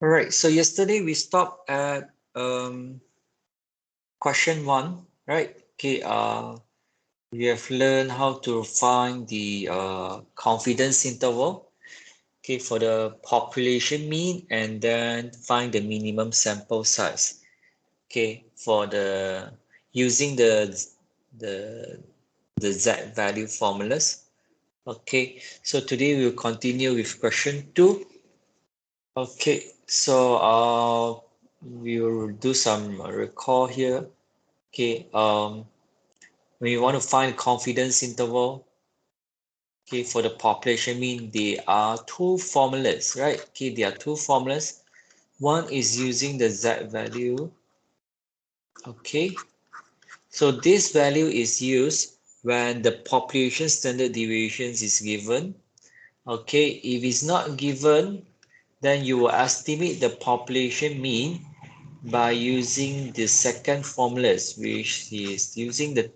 All right, so yesterday we stopped at question 1, right? Okay, we have learned how to find the confidence interval, okay, for the population mean, and then find the minimum sample size, okay, for the using the the Z value formulas. Okay, so today we'll continue with question 2. Okay, so we will do some recall here. Okay, when you want to find confidence interval, okay, for the population mean, there are two formulas, right? Okay, there are two formulas. One is using the Z value. Okay, so this value is used when the population standard deviations is given. Okay, if it's not given, then you will estimate the population mean by using the second formulas, which is using the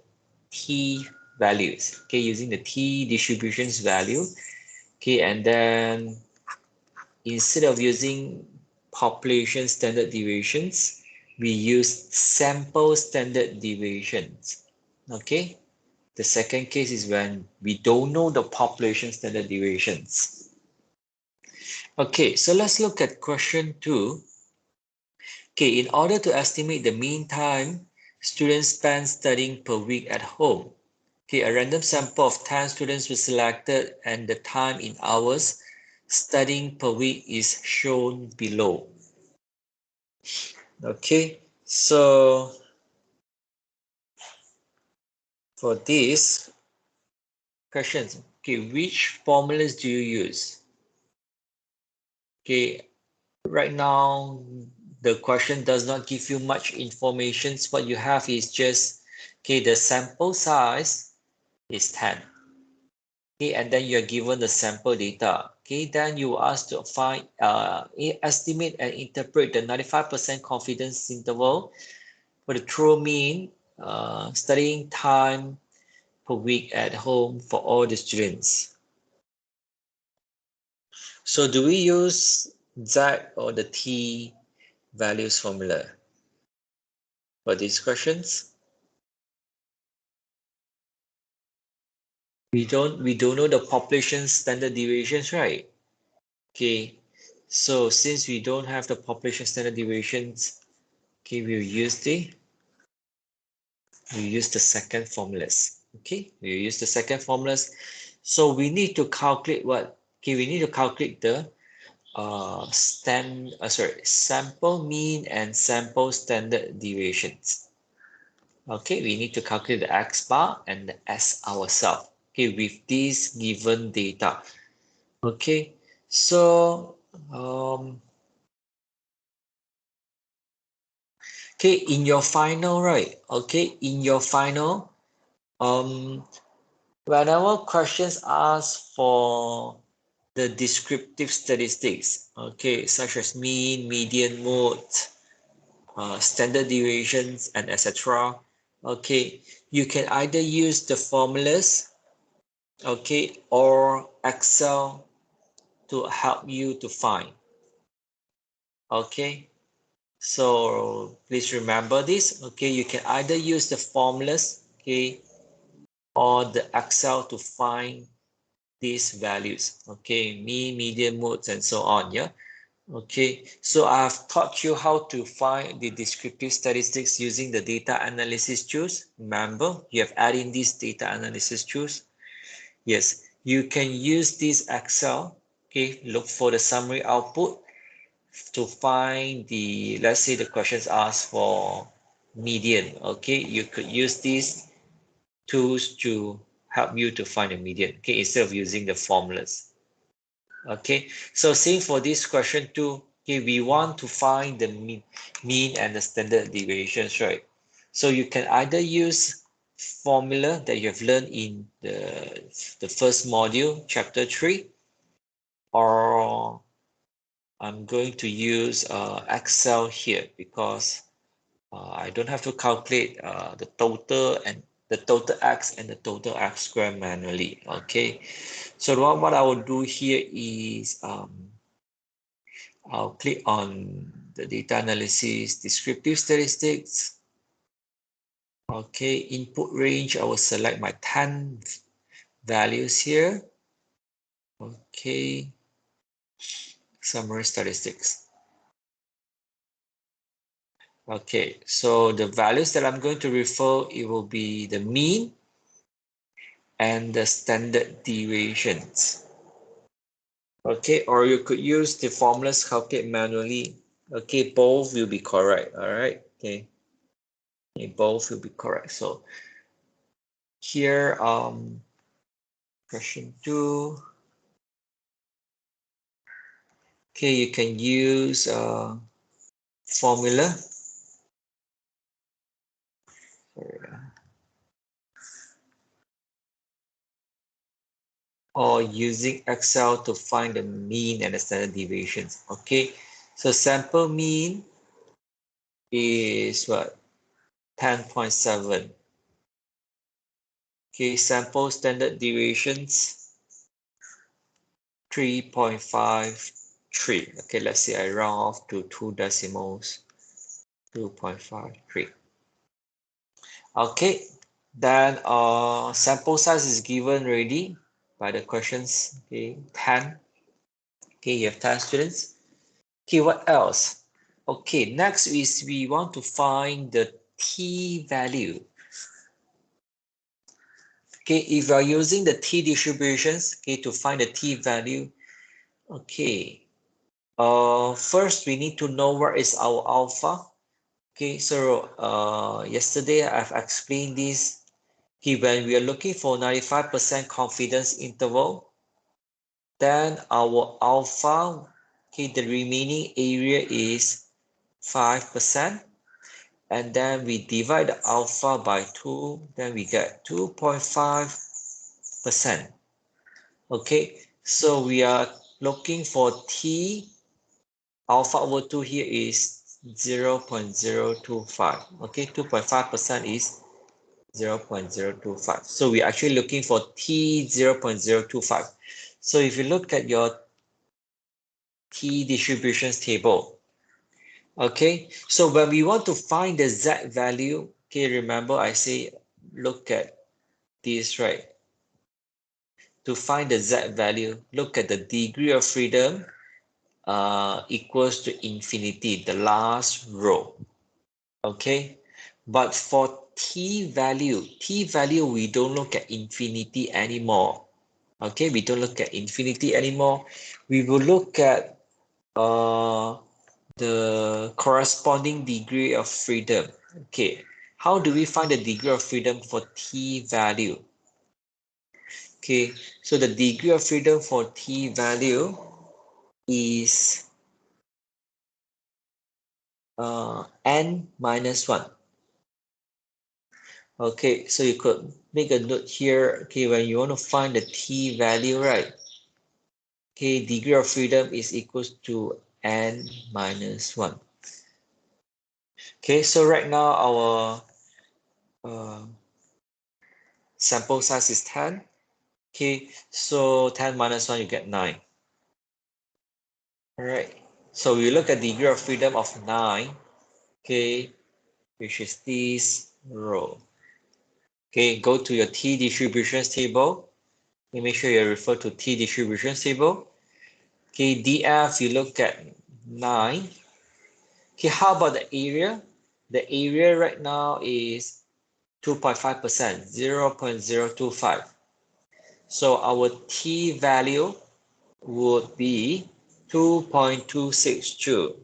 t values. Okay, using the t distributions value. Okay, and then instead of using population standard deviations, we use sample standard deviations. Okay, the second case is when we don't know the population standard deviations. Okay, so let's look at question 2. Okay, in order to estimate the mean time students spend studying per week at home, okay, a random sample of 10 students was selected and the time in hours studying per week is shown below. Okay, so for these questions, okay, which formulas do you use? Okay, right now the question does not give you much information. What you have is just, okay, the sample size is 10. Okay, and then you're given the sample data. Okay, then you ask to find, estimate and interpret the 95% confidence interval for the true mean studying time per week at home for all the students. So do we use Z or the T values formula for these questions? We don't know the population standard deviations, right? Okay, so since we don't have the population standard deviations, okay, we'll use the second formulas. Okay, we use the second formulas. So we need to calculate what? Okay, we need to calculate the sample mean and sample standard deviations. Okay, we need to calculate the X bar and the S ourselves. Okay, with this given data. Okay, so okay, in your final, right? Okay, in your final, whenever questions ask for the descriptive statistics, okay, such as mean, median, mode, standard deviations, and etc. Okay, you can either use the formulas, okay, or Excel to help you to find. Okay, so please remember this. Okay, you can either use the formulas, okay, or the Excel to find these values. Okay, mean, median, modes, and so on. Yeah. Okay, so I've taught you how to find the descriptive statistics using the data analysis tools. Remember, you have added in these data analysis tools. Yes, you can use this Excel. Okay, look for the summary output to find the, let's say the questions asked for median. Okay, you could use these tools to help you to find the median. Okay, instead of using the formulas. Okay, so same for this question too. Okay, we want to find the mean and the standard deviations, right? So you can either use formula that you have learned in the first module, chapter 3, or I'm going to use Excel here because I don't have to calculate the total x and the total x squared manually. Okay, so what I will do here is I'll click on the data analysis, descriptive statistics. Okay, input range, I will select my 10 values here. Okay, summary statistics. Okay, so the values that I'm going to refer, it will be the mean and the standard deviations. Okay, or you could use the formulas calculate manually. Okay, both will be correct. All right. Okay, both will be correct. So here, question 2. Okay, you can use formula. Or using Excel to find the mean and the standard deviations. Okay, so sample mean is what? 10.7. Okay, sample standard deviations 3.53. Okay, let's say I round off to 2 decimals, 2.53. Okay, then sample size is given already by the questions. Okay, 10. Okay, you have 10 students. Okay, what else? Okay, next is we want to find the t-value. Okay, if you are using the t-distributions, okay, to find the t-value, okay, first we need to know where is our alpha. Okay, so yesterday I've explained this. Okay, when we are looking for 95% confidence interval, then our alpha, okay, the remaining area is 5%. And then we divide the alpha by 2, then we get 2.5%. Okay, so we are looking for t, alpha over 2 here is 0.025. Okay, 2.5% is 0.025. So we're actually looking for t 0.025. So if you look at your t distributions table, okay, so when we want to find the z value, okay, remember I say look at this, right? To find the z value, look at the degree of freedom equals to infinity, the last row. Okay, but for t value we don't look at infinity anymore. Okay, we don't look at infinity anymore. We will look at the corresponding degree of freedom. Okay, how do we find the degree of freedom for t value? Okay, so the degree of freedom for t value is n minus 1. Okay, so you could make a note here. Okay, when you want to find the t value, right? Okay, degree of freedom is equals to n minus 1. Okay, so right now our sample size is 10. Okay, so 10 minus 1, you get 9. All right, so we look at degree of freedom of 9. Okay, which is this row. Okay, go to your t distributions table. Okay, make sure you refer to t distributions table. Okay, df, you look at 9. Okay, how about the area? The area right now is 2.5%, 0.025. So our t value would be 2.262.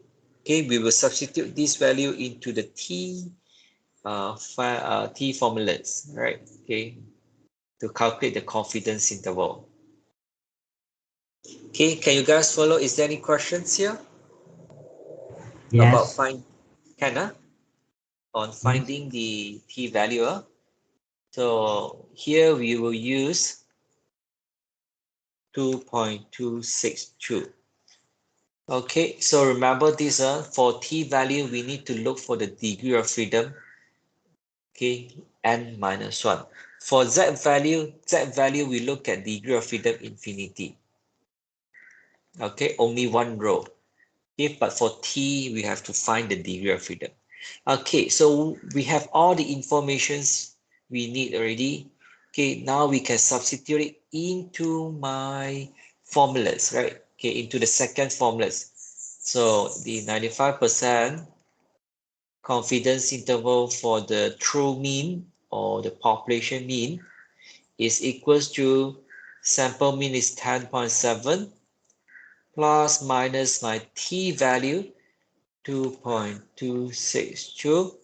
Okay, we will substitute this value into the t formulas, right? Okay, to calculate the confidence interval. Okay, can you guys follow? Is there any questions here about Yes. on Yes. finding the t value? So here we will use 2.262. Okay, so remember this, for t value, we need to look for the degree of freedom, okay, n minus 1. For z value, we look at degree of freedom infinity. Okay, only one row. Okay, but for T, we have to find the degree of freedom. Okay, so we have all the informations we need already. Okay, now we can substitute it into my formulas, right? Okay, into the second formulas. So the 95% confidence interval for the true mean or the population mean is equals to sample mean is 10.7 plus minus my t value 2.262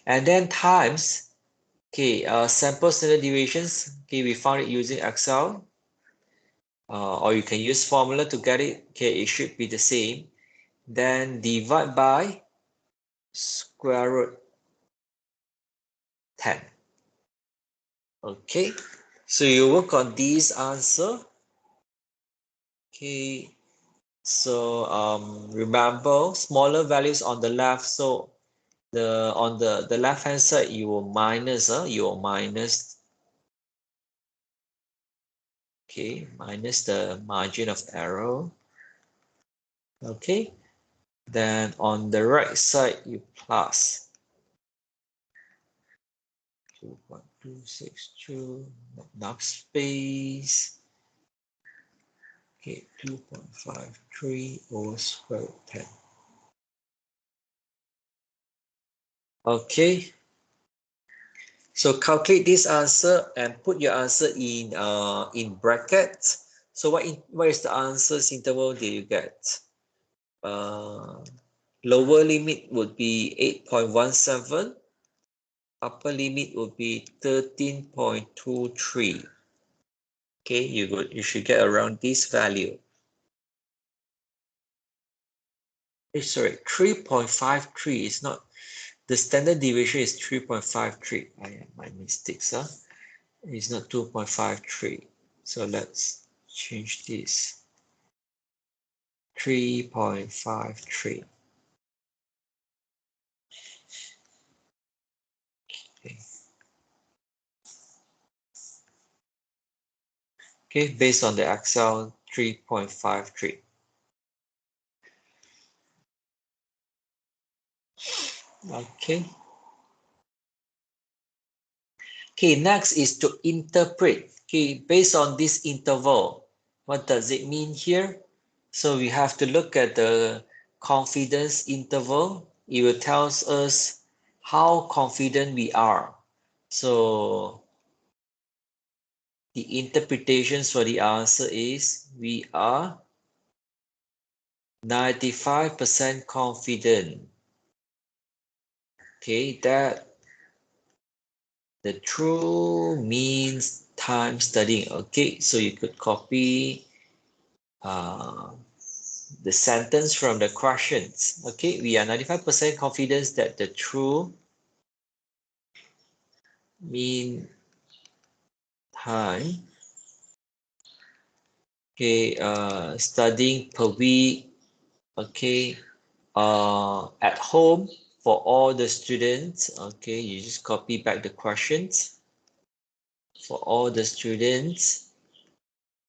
and then times sample standard deviations. Okay, we found it using Excel, or you can use formula to get it. Okay, it should be the same. Then divide by square root 10. Okay, so you work on this answer. Okay, so remember smaller values on the left. So on the left hand side you will minus minus the margin of error. Okay, then on the right side you plus 2.262, not enough space. Okay, 2.53 over square root 10. Okay, so calculate this answer and put your answer in brackets. So what is the answers interval that you get? Lower limit would be 8.17. Upper limit would be 13.23. Okay, you should get around this value. Sorry, 3.53 is not, the standard deviation is 3.53. My mistakes, huh? It's not 2.53. So let's change this. 3.53. Okay. Okay, based on the Excel 3.53. Okay. Okay, next is to interpret. Okay, based on this interval, what does it mean here? So we have to look at the confidence interval. It will tell us how confident we are. So the interpretations for the answer is we are 95% confident. Okay, that the true means time studying. Okay, so you could copy the sentence from the questions. Okay, we are 95% confidence that the true mean time studying per week, at home for all the students. Okay, you just copy back the questions for all the students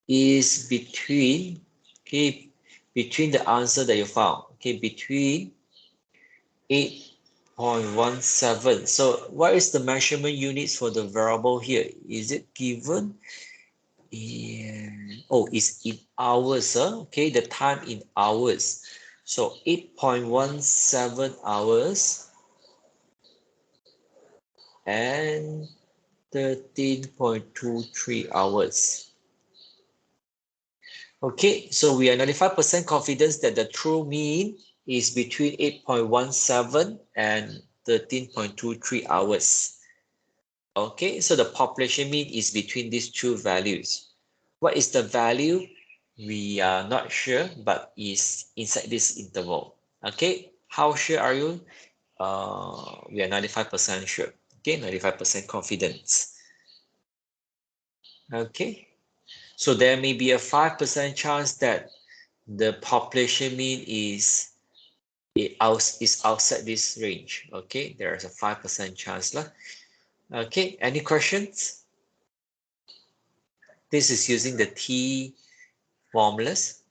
is between the answer that you found, between 8.17. So what is the measurement units for the variable here? Is it given? It's in hours, huh? Okay, the time in hours. So 8.17 hours and 13.23 hours. Okay, so we are 95% confidence that the true mean is between 8.17 and 13.23 hours. Okay, so the population mean is between these two values. What is the value? We are not sure, but is inside this interval. Okay, how sure are you? We are 95% sure. Okay, 95% confidence. Okay, so there may be a 5% chance that the population mean is outside this range. Okay, there is a 5% chance lah. Okay, any questions? This is using the T formulas.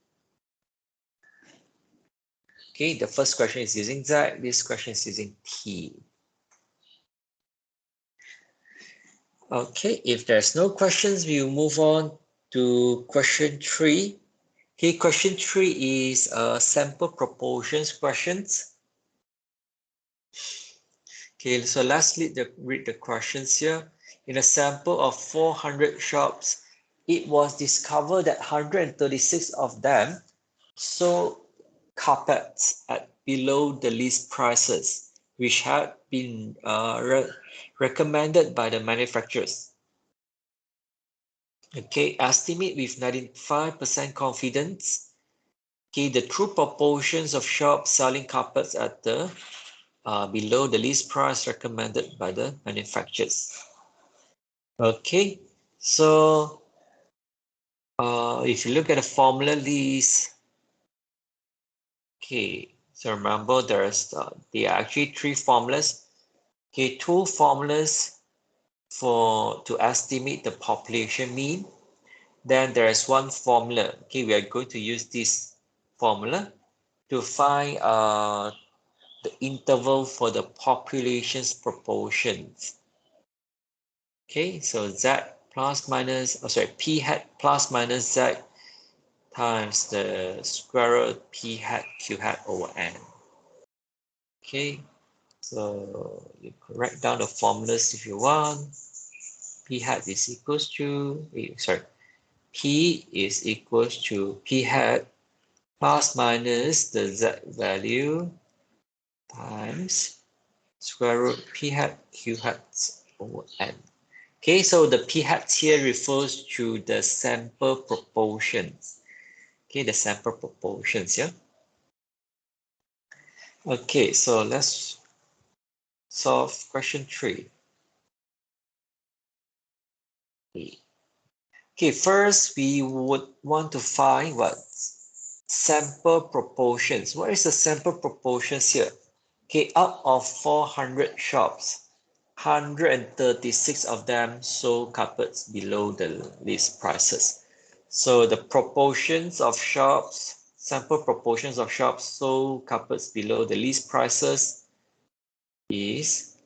Okay, the first question is using Z, this question is using T. Okay, if there's no questions, we will move on to question 3. Okay, question 3 is sample proportions questions. Okay, so let's read the questions here. In a sample of 400 shops, it was discovered that 136 of them sold carpets at below the list prices, which had been recommended by the manufacturers. Okay, estimate with 95% confidence. Okay, the true proportions of shops selling carpets at the below the list price recommended by the manufacturers. Okay, so if you look at the formula list, okay, so remember there are actually 3 formulas. Okay, 2 formulas to estimate the population mean. Then there is 1 formula. Okay, we are going to use this formula to find the interval for the population's proportions. Okay, so Z plus minus, P hat plus minus Z times the square root P hat Q hat over N. Okay, so you can write down the formulas if you want. P hat is equals to, P is equals to P hat plus minus the Z value times square root P hat Q hat over N. Okay, so the P hat here refers to the sample proportions. Okay, the sample proportions, yeah. Okay, so let's solve question 3. Okay, first we would want to find what? Sample proportions. What is the sample proportions here? Okay, out of 400 shops, 136 of them sold carpets below the list prices. So the proportions of shops, sample proportions of shops sold carpets below the list prices is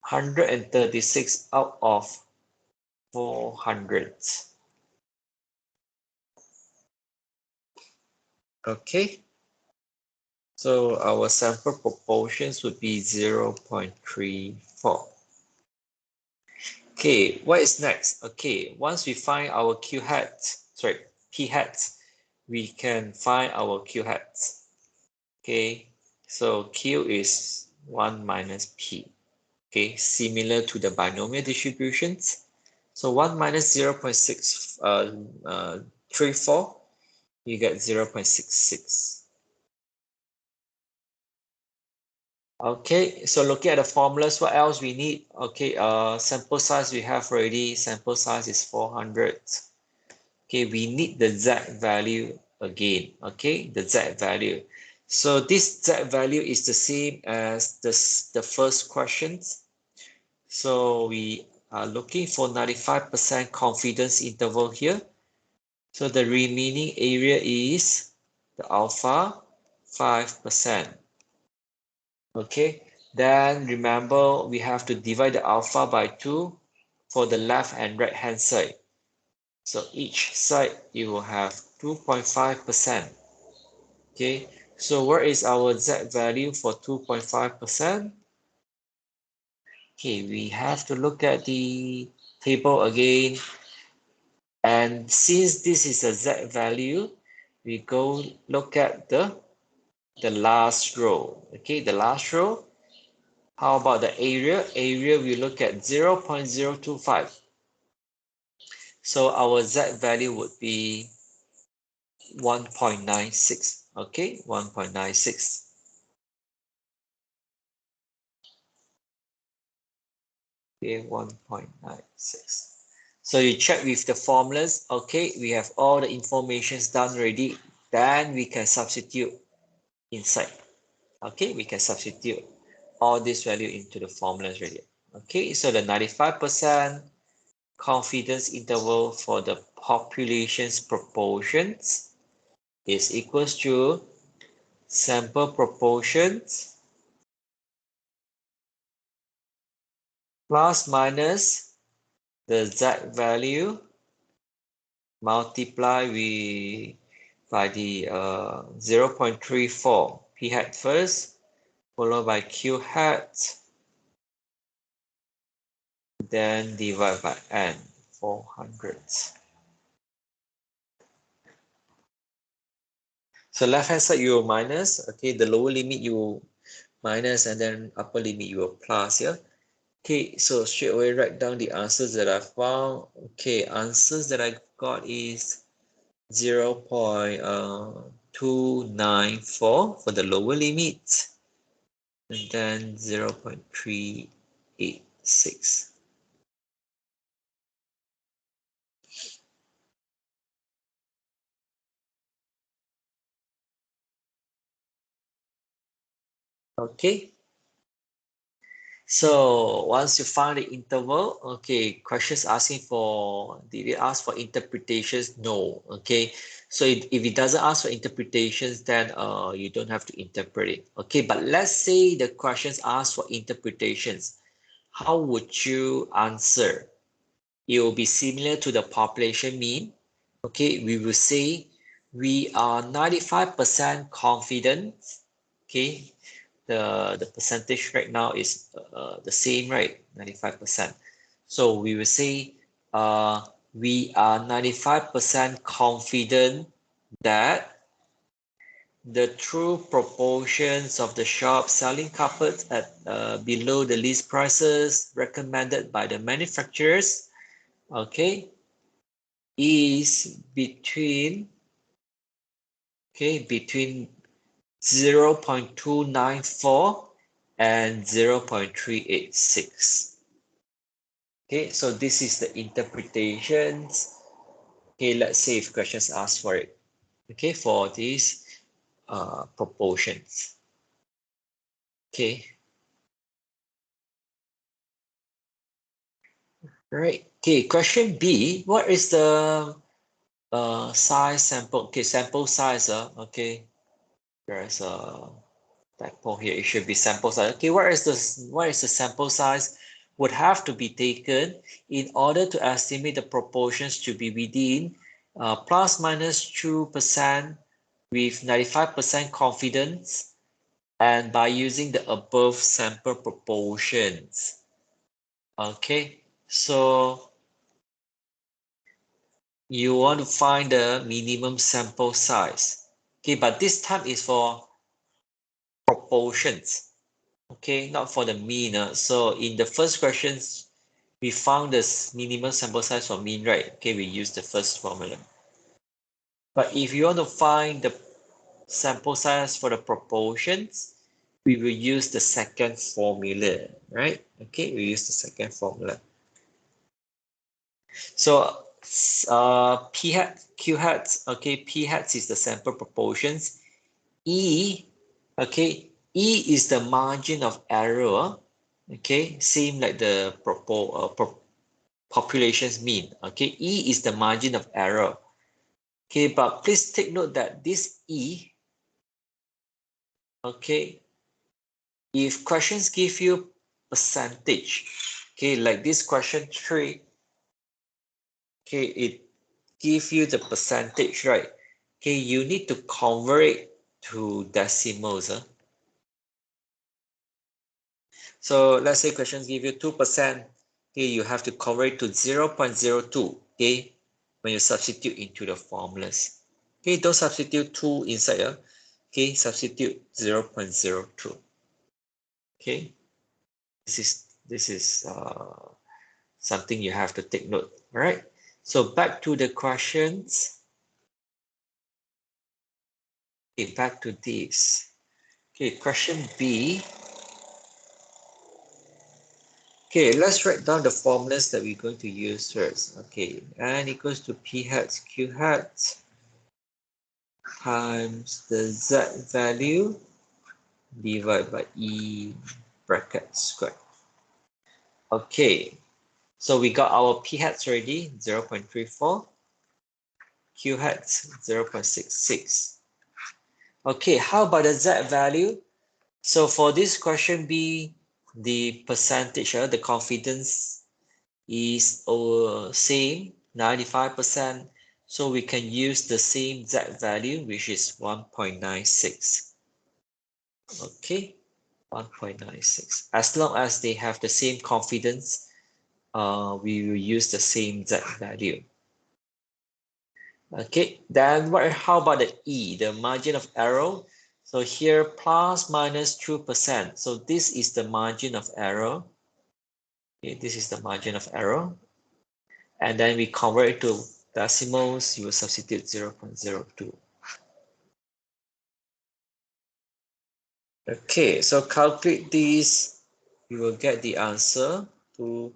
136 out of 400. Okay, so our sample proportions would be 0.34. Okay, what is next? Okay, once we find our P hat, we can find our Q hat. Okay, so Q is 1 minus P. Okay, similar to the binomial distributions. So 1 minus 0.634, you get 0.66. Okay, so looking at the formulas, what else we need? Okay, sample size we have already. Sample size is 400. Okay, we need the Z value again. Okay, the Z value. So this Z value is the same as the first questions. So we are looking for 95% confidence interval here. So the remaining area is the alpha 5%. Okay, then remember we have to divide the alpha by 2 for the left and right hand side. So each side you will have 2.5%. Okay, so where is our Z value for 2.5%? Okay, we have to look at the table again. And since this is a Z value, we go look at the last row. Okay, the last row. How about the area? Area, we look at 0.025. So our Z value would be 1.96. Okay, 1.96. Okay, 1.96. So you check with the formulas. Okay, we have all the informations done already. Then we can substitute inside. Okay, we can substitute all this value into the formulas already. Okay, so the 95% confidence interval for the population's proportions is equals to sample proportions plus minus the Z value multiply by the 0.34 P hat first, followed by Q hat, then divide by N, 400. So left hand side you will minus, okay, the lower limit you will minus and then upper limit you will plus, yeah. Okay, so straight away write down the answers that I found. Okay, answers that I got is 0.294 for the lower limit, and then 0.386. Okay, so once you find the interval, okay, questions asking for, did it ask for interpretations? No, okay. So if it doesn't ask for interpretations, then you don't have to interpret it. Okay, but let's say the questions ask for interpretations. How would you answer? It will be similar to the population mean. Okay, we will say we are 95% confident. Okay, the percentage right now is the same, right? 95%. So we will say we are 95% confident that the true proportions of the shop selling carpets at below the list prices recommended by the manufacturers, okay, is between 0.294 and 0.386. Okay, so this is the interpretations. Okay, let's say if questions ask for it. Okay, for these proportions. Okay. Right. Okay, question B. What is the size sample? Okay, sample size. Okay, there's a typo here. It should be sample size. Okay, what is the sample size would have to be taken in order to estimate the proportions to be within plus minus 2% with 95% confidence, and by using the above sample proportions. Okay, so you want to find the minimum sample size. Okay, but this time is for proportions. Okay, not for the mean. So in the first questions, we found the minimum sample size for mean, right? Okay, we use the first formula. But if you want to find the sample size for the proportions, we will use the second formula, right? Okay, we use the second formula. So P hat, Q hat, okay, P hat is the sample proportions. E, okay, E is the margin of error, okay, same like the population's mean, okay, E is the margin of error. Okay, but please take note that this E, okay, if questions give you percentage, okay, like this question 3, okay, it give you the percentage, right? Okay, you need to convert it to decimals. So let's say questions give you 2%, okay, you have to convert it to 0.02, okay, when you substitute into the formulas. Okay, don't substitute 2 inside here. Okay, substitute 0.02. Okay, this is something you have to take note. All right, so back to the questions. Okay, back to this. Okay, question B. Okay, let's write down the formulas that we're going to use first. Okay, n equals to p hat q hat times the z value divided by e bracket squared. Okay, so we got our p hats already, 0.34, q hats 0.66. Okay, how about the Z value? So for this question B, the percentage, the confidence is same, 95%. So we can use the same Z value, which is 1.96. Okay, 1.96. As long as they have the same confidence, we will use the same Z value. Okay, then how about the E, the margin of error? So here plus minus 2%. So this is the margin of error. Okay, this is the margin of error. And then we convert it to decimals, you will substitute 0.02. Okay, so calculate this, you will get the answer to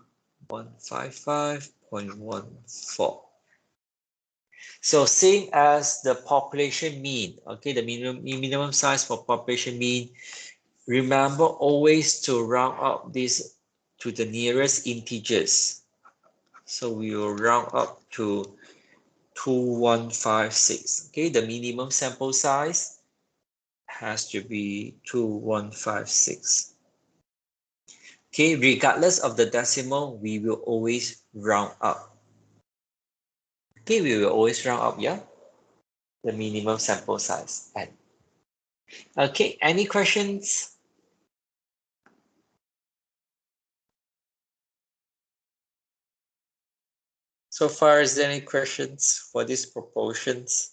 155.14. So same as the population mean, okay, the minimum size for population mean. Remember always to round up this to the nearest integers. So we will round up to 2156. Okay, the minimum sample size has to be 2156. Okay, regardless of the decimal, we will always round up. Okay, we will always round up, yeah? The minimum sample size. Okay, any questions? So far, is there any questions for these proportions?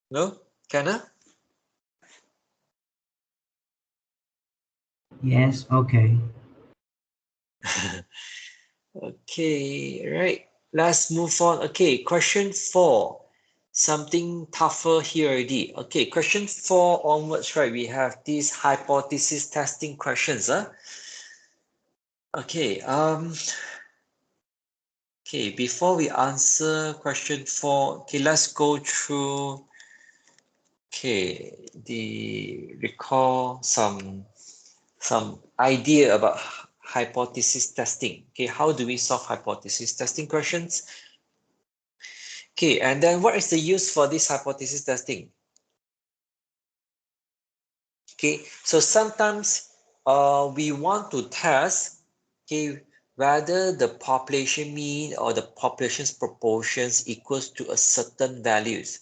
No? Kenna? Yes, okay. Okay, right. Let's move on. Okay, question 4. Something tougher here already. Okay, question 4 onwards, right? We have these hypothesis testing questions. Okay, okay, before we answer question 4, okay, let's go through, okay, recall some idea about hypothesis testing. Okay, how do we solve hypothesis testing questions? Okay, and then what is the use for this hypothesis testing? Okay, so sometimes we want to test, okay, whether the population mean or the population's proportions equals to a certain values.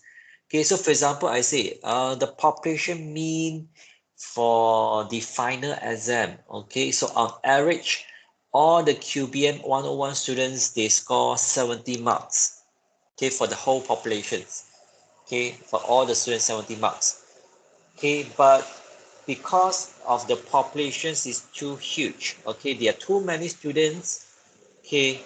Okay, so for example, I say the population mean for the final exam. Okay, so on average, all the QBM 101 students, they score 70 marks. Okay, for the whole populations. Okay, for all the students, 70 marks. Okay, but because of the populations is too huge, okay, there are too many students, okay,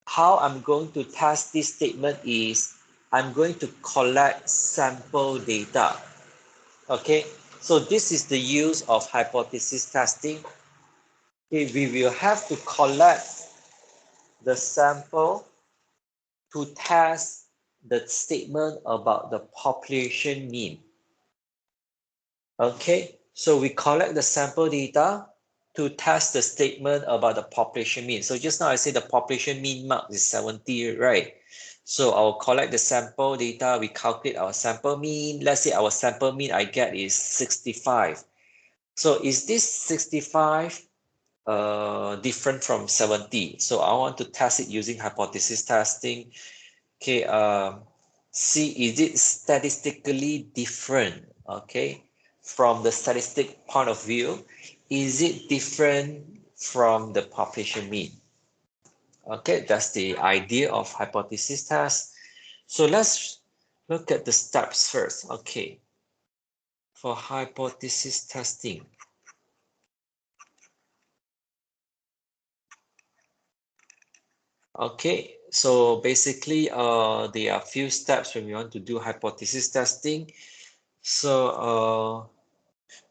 how I'm going to test this statement is I'm going to collect sample data. Okay, so this is the use of hypothesis testing. Okay, we will have to collect the sample to test the statement about the population mean. Okay, so we collect the sample data to test the statement about the population mean. So just now I said the population mean mark is 70, right? So I'll collect the sample data, we calculate our sample mean. Let's say our sample mean I get is 65. So is this 65 different from 70? So I want to test it using hypothesis testing. Okay, see, is it statistically different? Okay, from the statistic point of view, is it different from the population mean? Okay, that's the idea of hypothesis test. So let's look at the steps first. Okay, for hypothesis testing. Okay, so basically, there are a few steps when we want to do hypothesis testing. So,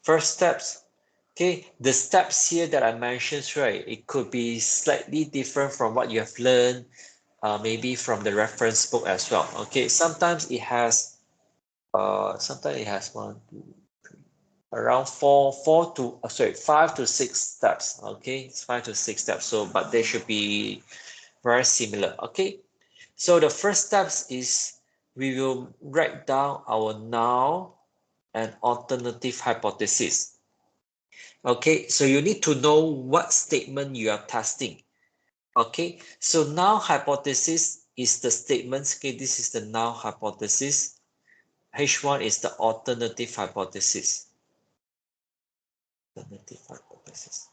first steps, okay, the steps here that I mentioned, right, it could be slightly different from what you have learned, maybe from the reference book as well. Okay, sometimes it has one, two. around 5 to 6 steps. Okay, it's 5 to 6 steps. So, but they should be very similar. Okay, so the first steps is we will write down our null and alternative hypothesis. Okay, so you need to know what statement you are testing. Okay, so null hypothesis is the statements. Okay, this is the null hypothesis. H1 is the alternative hypothesis. Alternative hypothesis.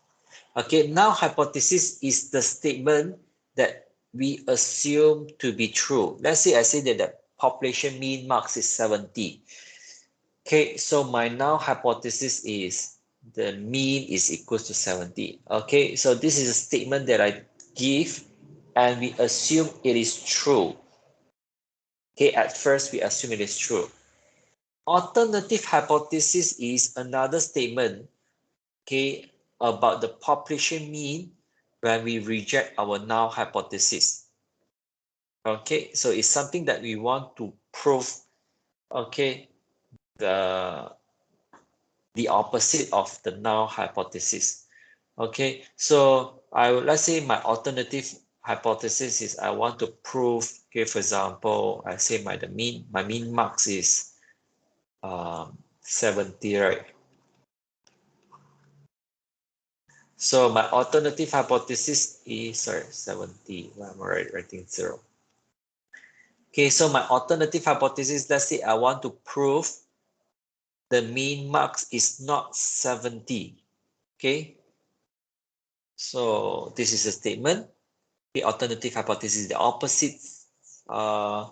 Okay, null hypothesis is the statement that we assume to be true. Let's say I say that the population mean max is 70. Okay, so my null hypothesis is the mean is equals to 70. Okay, so this is a statement that I give and we assume it is true. Okay, at first we assume it is true. Alternative hypothesis is another statement, okay, about the population mean when we reject our null hypothesis. Okay, so it's something that we want to prove, okay, the opposite of the null hypothesis. Okay, so let's say my alternative hypothesis is I want to prove, okay, for example, I say my mean marks is 70, right? So my alternative hypothesis is, sorry, 70. I'm already writing 0. Okay, so my alternative hypothesis, let's say I want to prove the mean marks is not 70. Okay, so this is a statement. The alternative hypothesis is the opposite uh,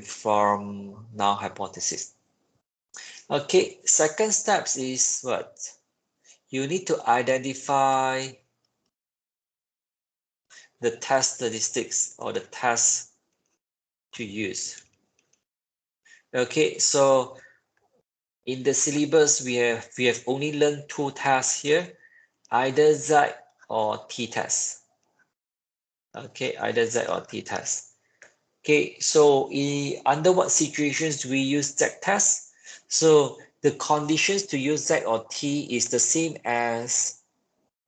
from null hypothesis. Okay, second steps is what? You need to identify the test statistics or the test to use. Okay, so in the syllabus, we have only learned 2 tests here, either Z or t-test. Okay, either Z or t-test. Okay, so under what situations we use Z-test? So the conditions to use Z or T is the same as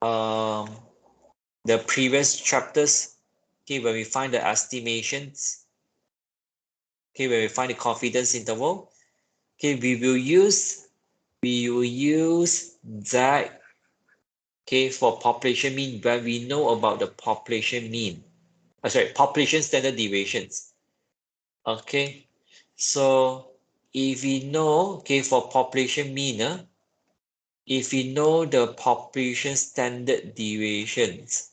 the previous chapters. Okay, when we find the estimations. Okay, when we find the confidence interval. Okay, we will use Z, okay, for population mean when we know about the population mean. Sorry, population standard deviations. Okay, so if we know, okay, for population mean, if we know the population standard deviations,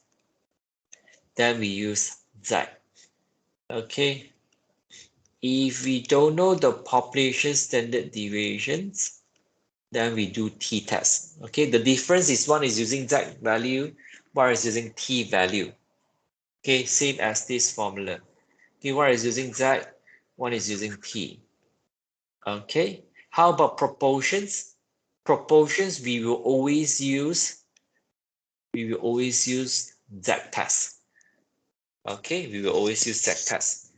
then we use Z. Okay, if we don't know the population standard deviations, then we do t-test. Okay, the difference is one is using Z value, one is using T value. Okay, same as this formula. Okay, one is using Z, one is using T. Okay, how about proportions? Proportions we will always use Z-test. Okay, we will always use Z-test.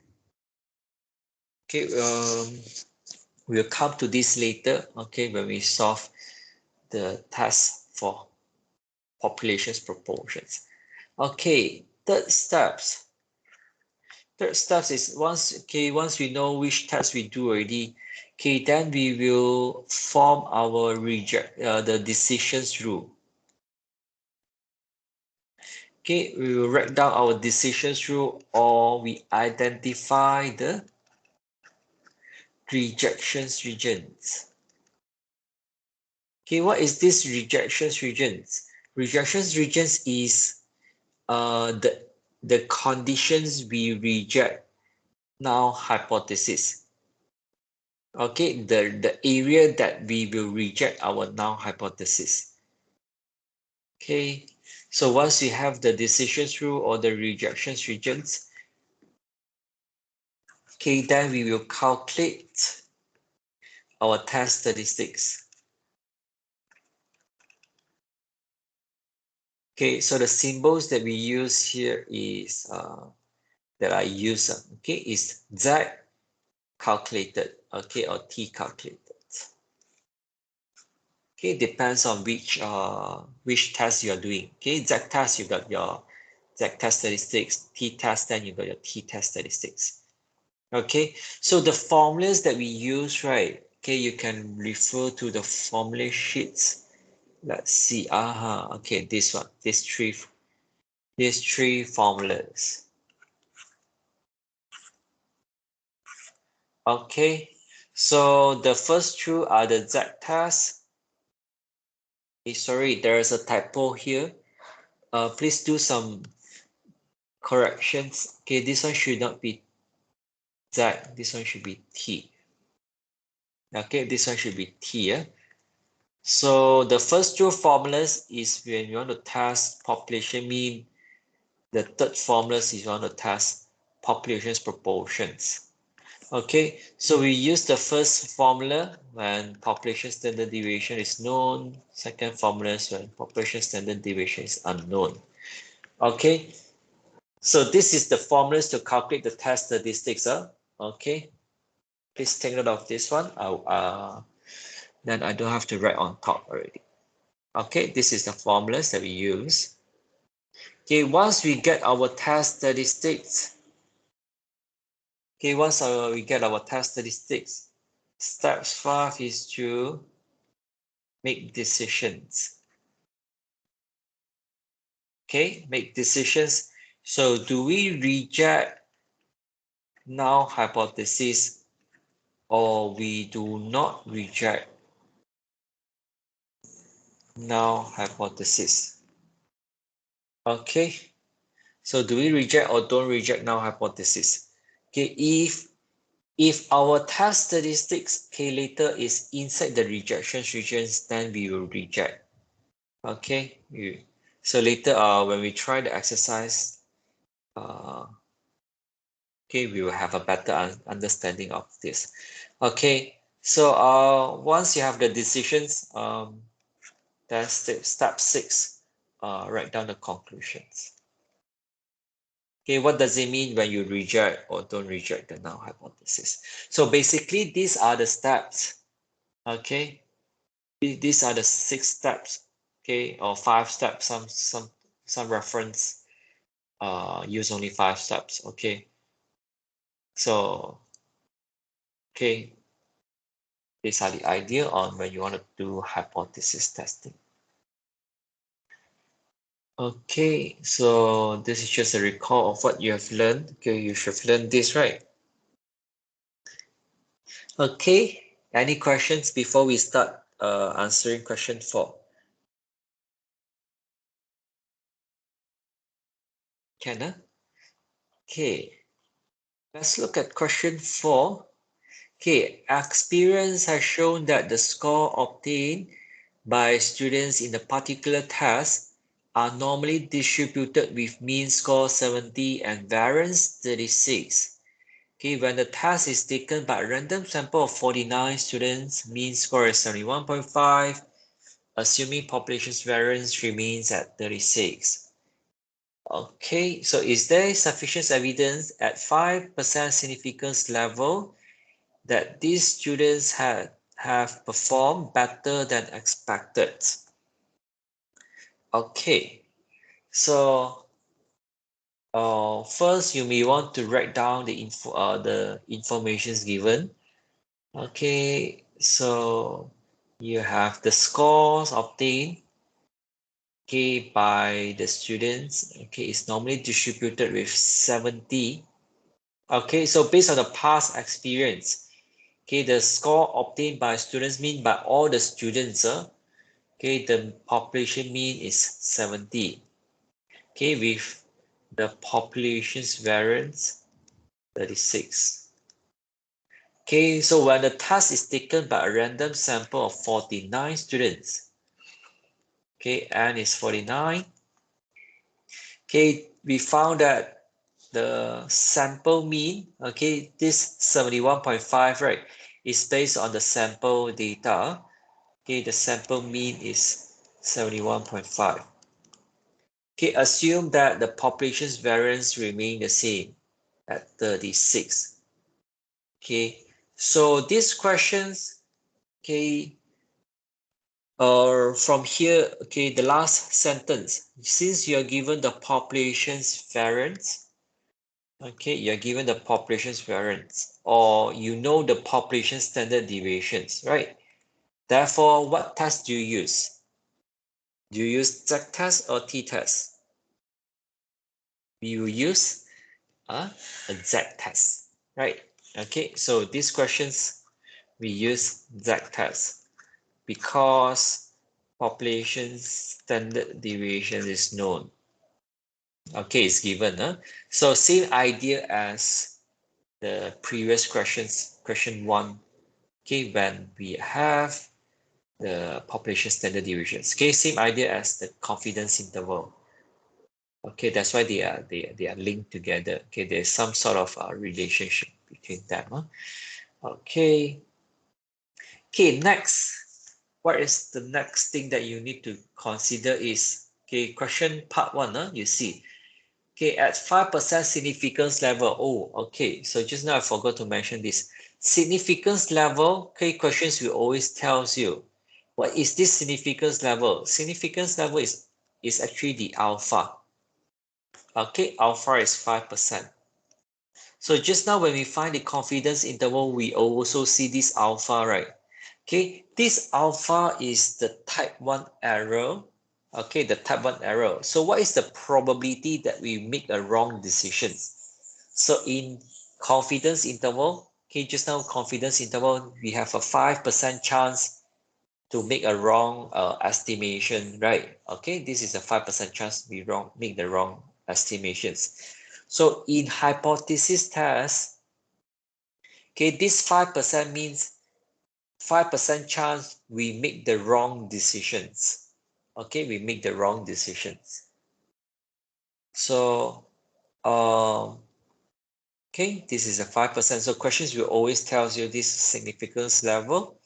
Okay, we'll come to this later. Okay, when we solve the test for populations proportions. Okay, third steps. Third steps is once we know which test we do already, okay, then we will form our the decisions rule. Okay, we will write down our decisions rule or we identify the rejections regions. Okay, what is this rejections regions? Rejections regions is the conditions we reject null hypothesis. Okay, the area that we will reject our null hypothesis. Okay, so once we have the decisions rule or the rejections regions, okay, then we will calculate our test statistics. Okay, so the symbols that we use here is that I use, okay, is Z calculated, okay, or T calculated. Okay, depends on which test you're doing. Okay, Z-test, you got your Z-test statistics. T-test, then you got your T-test statistics. Okay, so the formulas that we use, right? Okay, you can refer to the formula sheets. Let's see. Okay, this one, these three formulas. Okay, so the first two are the Z-test. Sorry, there is a typo here. Please do some corrections. Okay, this one should not be Z, this one should be T. Okay, this one should be T. Yeah? So the first two formulas is when you want to test population mean. The third formula is you want to test population's proportions. Okay, so we use the first formula when population standard deviation is known. Second formula is when population standard deviation is unknown. Okay, so this is the formulas to calculate the test statistics. Okay, please take note of this one. Then I don't have to write on top already. Okay, this is the formulas that we use. Okay, once we get our test statistics, okay, once we get our test statistics, step 5 is to make decisions. Okay, make decisions. So do we reject null hypothesis or we do not reject null hypothesis? Okay, so do we reject or don't reject null hypothesis? Okay, if our test statistics later is inside the rejection regions, then we will reject. Okay, so later when we try the exercise, okay, we will have a better understanding of this. Okay, so once you have the decisions, then step 6, write down the conclusions. Okay, what does it mean when you reject or don't reject the null hypothesis? So basically, these are the steps. Okay, these are the 6 steps. Okay, or 5 steps. Some reference use only 5 steps. Okay, so okay, these are the idea on when you want to do hypothesis testing. Okay, so this is just a recall of what you have learned. Okay, you should have learned this, right? Okay, any questions before we start answering question 4? Can? Okay, let's look at question 4. Okay, experience has shown that the score obtained by students in a particular test are normally distributed with mean score 70 and variance 36. Okay, when the test is taken by a random sample of 49 students, mean score is 71.5, assuming population's variance remains at 36. Okay, so is there sufficient evidence at 5% significance level that these students have performed better than expected? Okay, so first you may want to write down the informations given. Okay, so you have the scores obtained, okay, by the students. Okay, it's normally distributed with 70. Okay, so based on the past experience, okay, the score obtained by students mean by all the students, okay, the population mean is 70. Okay, with the population's variance 36. Okay, so when the test is taken by a random sample of 49 students, okay, n is 49. Okay, we found that the sample mean, okay, this 71.5, right, is based on the sample data. Okay, the sample mean is 71.5. Okay, assume that the population's variance remain the same at 36. Okay, so these questions, okay, Or from here, okay, the last sentence, since you are given the population's variance, okay, you are given the population's variance, or you know the population standard deviations, right? Therefore, what test do you use? Do you use z-test or t-test? We will use a z-test, right? Okay, so these questions we use z-test because population standard deviation is known. Okay, it's given. Huh? So same idea as the previous questions, question 1. Okay, when we have the population standard deviations. Okay, same idea as the confidence interval. Okay, that's why they are linked together. Okay, there's some sort of relationship between them. Huh? Okay. Okay, next. What is the next thing that you need to consider is, okay, question part 1, huh? You see. Okay, at 5% significance level. Oh, okay. So just now I forgot to mention this. Significance level, okay, questions will always tells you, what is this significance level? Significance level is actually the alpha. Okay, alpha is 5%. So just now when we find the confidence interval, we also see this alpha, right? Okay, this alpha is the type 1 error. Okay, the type 1 error. So what is the probability that we make a wrong decision? So in confidence interval, okay, just now confidence interval, we have a 5% chance to make a wrong estimation, right? Okay, this is a 5% chance we make the wrong estimations. So in hypothesis test, okay, this 5% means 5% chance we make the wrong decisions. Okay, we make the wrong decisions. So, okay, this is a 5%. So questions will always tells you this significance level.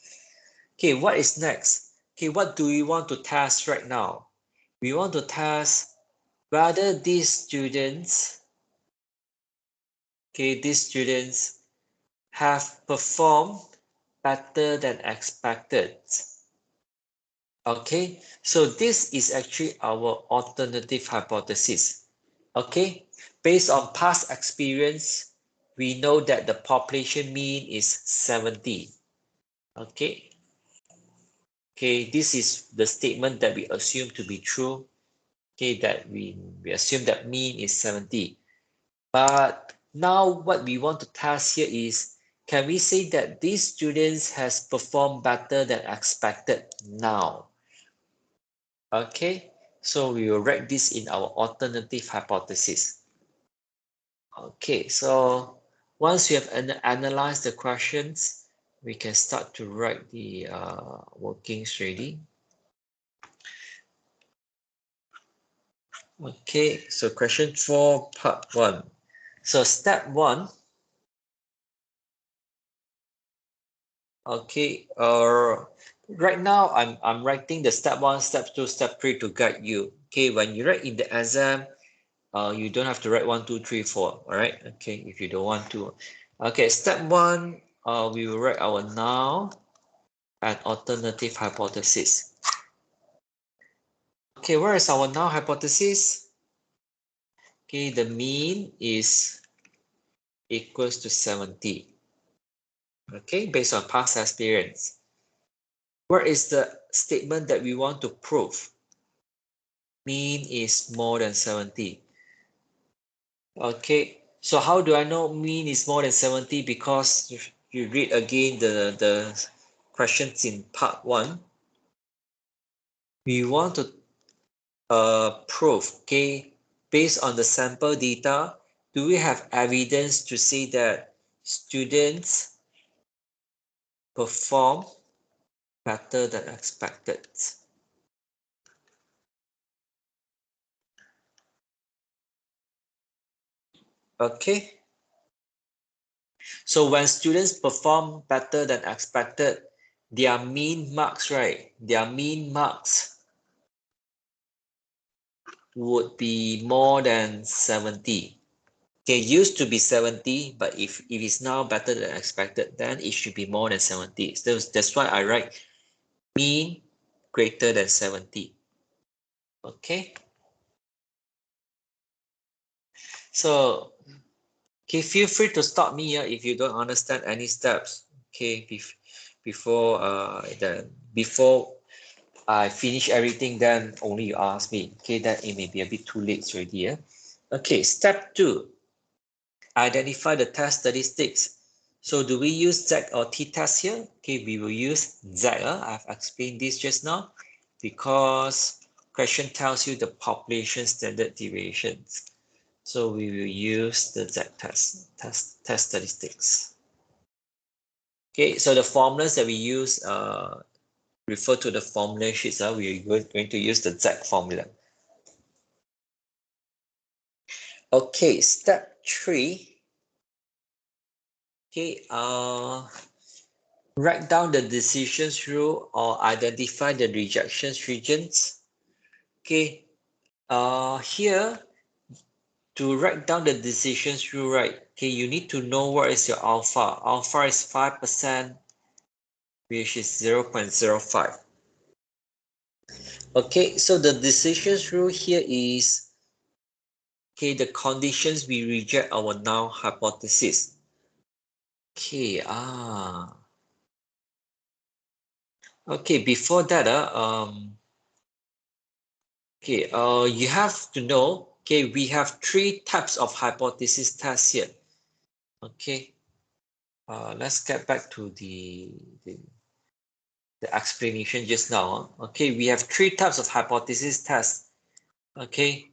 Okay, what is next? Okay, what do we want to test right now? We want to test whether these students, okay, these students have performed better than expected. Okay, so this is actually our alternative hypothesis. Okay, based on past experience, we know that the population mean is 70. Okay, okay, this is the statement that we assume to be true. Okay, that we assume that mean is 70. But now what we want to test here is, can we say that these students has performed better than expected now? Okay, so we will write this in our alternative hypothesis. Okay, so once we have analyzed the questions, we can start to write the workings ready. Okay, so question 4, part 1. So step 1. Okay, right now I'm writing the step 1, step 2, step 3 to guide you. Okay, when you write in the exam, you don't have to write 1, 2, 3, 4. All right. Okay, if you don't want to. Okay, step 1, we will write our null and alternative hypothesis. Okay, where is our null hypothesis? Okay, the mean is equals to 70. Okay, based on past experience. Where is the statement that we want to prove? Mean is more than 70. Okay, so how do I know mean is more than 70? Because if you read again the questions in part 1, we want to prove, okay, based on the sample data, do we have evidence to say that students perform better than expected? Okay, so when students perform better than expected, their mean marks, right? Their mean marks would be more than 70. Okay, used to be 70, but if it is now better than expected, then it should be more than 70. So that's why I write mean greater than 70. Okay. So, okay, feel free to stop me here if you don't understand any steps. Okay, before I finish everything, then only you ask me. Okay, then it may be a bit too late already. Yeah? Okay, step 2. Identify the test statistics. So do we use Z or t-test here? Okay, we will use Z. I've explained this just now because question tells you the population standard deviations. So we will use the Z test statistics. Okay, so the formulas that we use refer to the formula sheets. We are going to use the Z formula. Okay, step 3. Okay, write down the decisions rule or identify the rejections regions. Okay, here to write down the decisions rule, right? Okay, you need to know what is your alpha. Alpha is 5%, which is 0.05. Okay, so the decisions rule here is, okay, the conditions we reject our null hypothesis. Okay, okay, before that, okay, you have to know, okay, we have 3 types of hypothesis tests here. Okay, let's get back to the explanation just now. Okay, we have 3 types of hypothesis tests. Okay,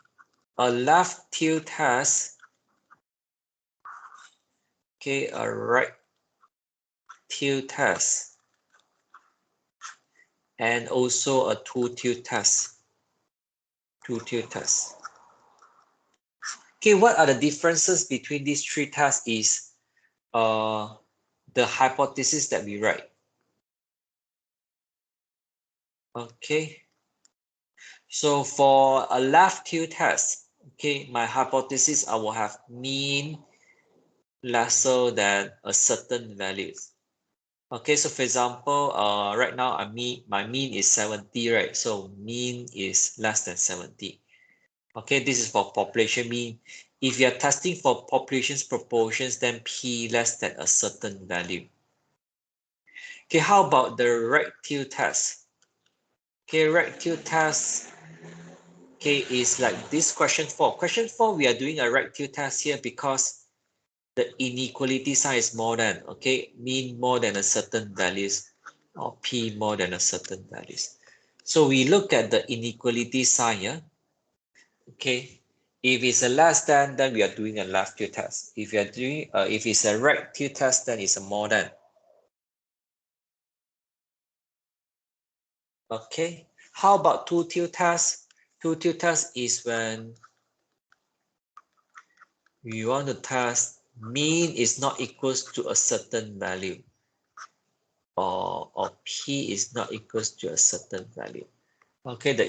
a left tilt test, okay, a right tilt test, and also a two tilt test. Okay, what are the differences between these 3 tests is the hypothesis that we write. Okay, so for a left tilt test, okay, my hypothesis, I will have mean lesser than a certain values. Okay, so for example, right now my mean is 70, right? So mean is less than 70. Okay, this is for population mean. If you are testing for population's proportions, then P less than a certain value. Okay, how about the right tilt test? Okay, right tilt test, okay, is like this question 4. Question 4, we are doing a right tilt test here because the inequality sign is more than, okay, mean more than a certain values or P more than a certain values. So we look at the inequality sign, yeah? Okay, if it's a less than, then we are doing a left tilt test. If you are doing, if it's a right tilt test, then it's a more than. Okay, how about two tilt test? Two tilt test is when we want to test mean is not equals to a certain value, or P is not equals to a certain value. Okay, the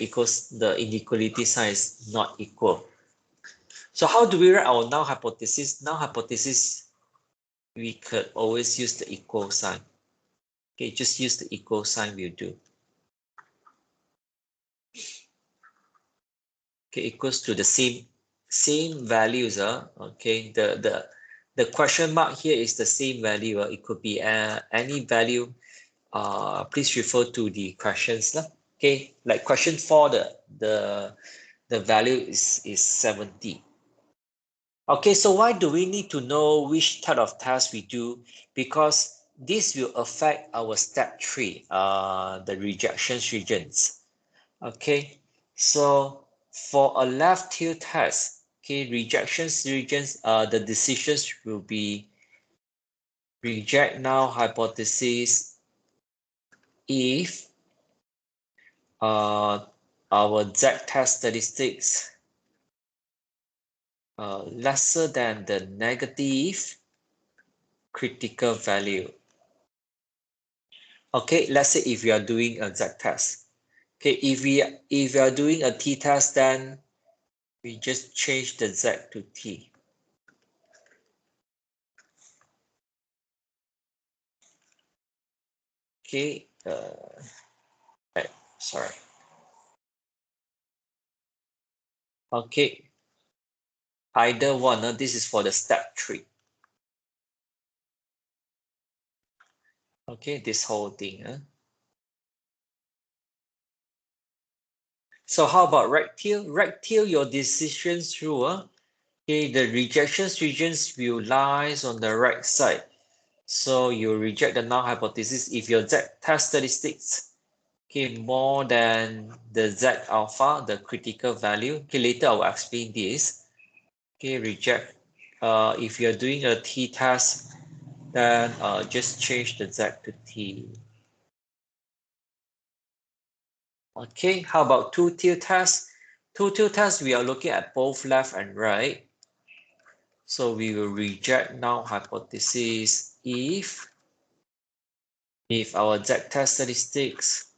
inequality sign is not equal. So how do we write our null hypothesis? Null hypothesis, we could always use the equal sign. Okay, just use the equal sign will do. Okay, equals to the same values. Okay, the question mark here is the same value. It could be any value. Please refer to the questions. Okay, like question 4, the value is 70. Okay, so why do we need to know which type of task we do? Because this will affect our step 3, the rejections regions. Okay, so for a left tilt test, okay, rejections regions, the decisions will be reject null hypothesis if our Z test statistics lesser than the negative critical value. Okay, let's say if we are doing a Z test. Okay, if we are doing a T test, then we just change the Z to T. Okay, right. Sorry. Okay, either one. This is for the step 3. Okay, this whole thing. So how about rectile? Rectile, your decisions rule. Okay, the rejections regions will lies on the right side. So you reject the null hypothesis if your Z test statistics, okay, more than the Z alpha, the critical value. Okay, later I will explain this. Okay, reject. If you're doing a t-test, then just change the Z to T. Okay, how about two-tail test? Two-tail test, we are looking at both left and right. So we will reject null hypothesis if our Z test statistics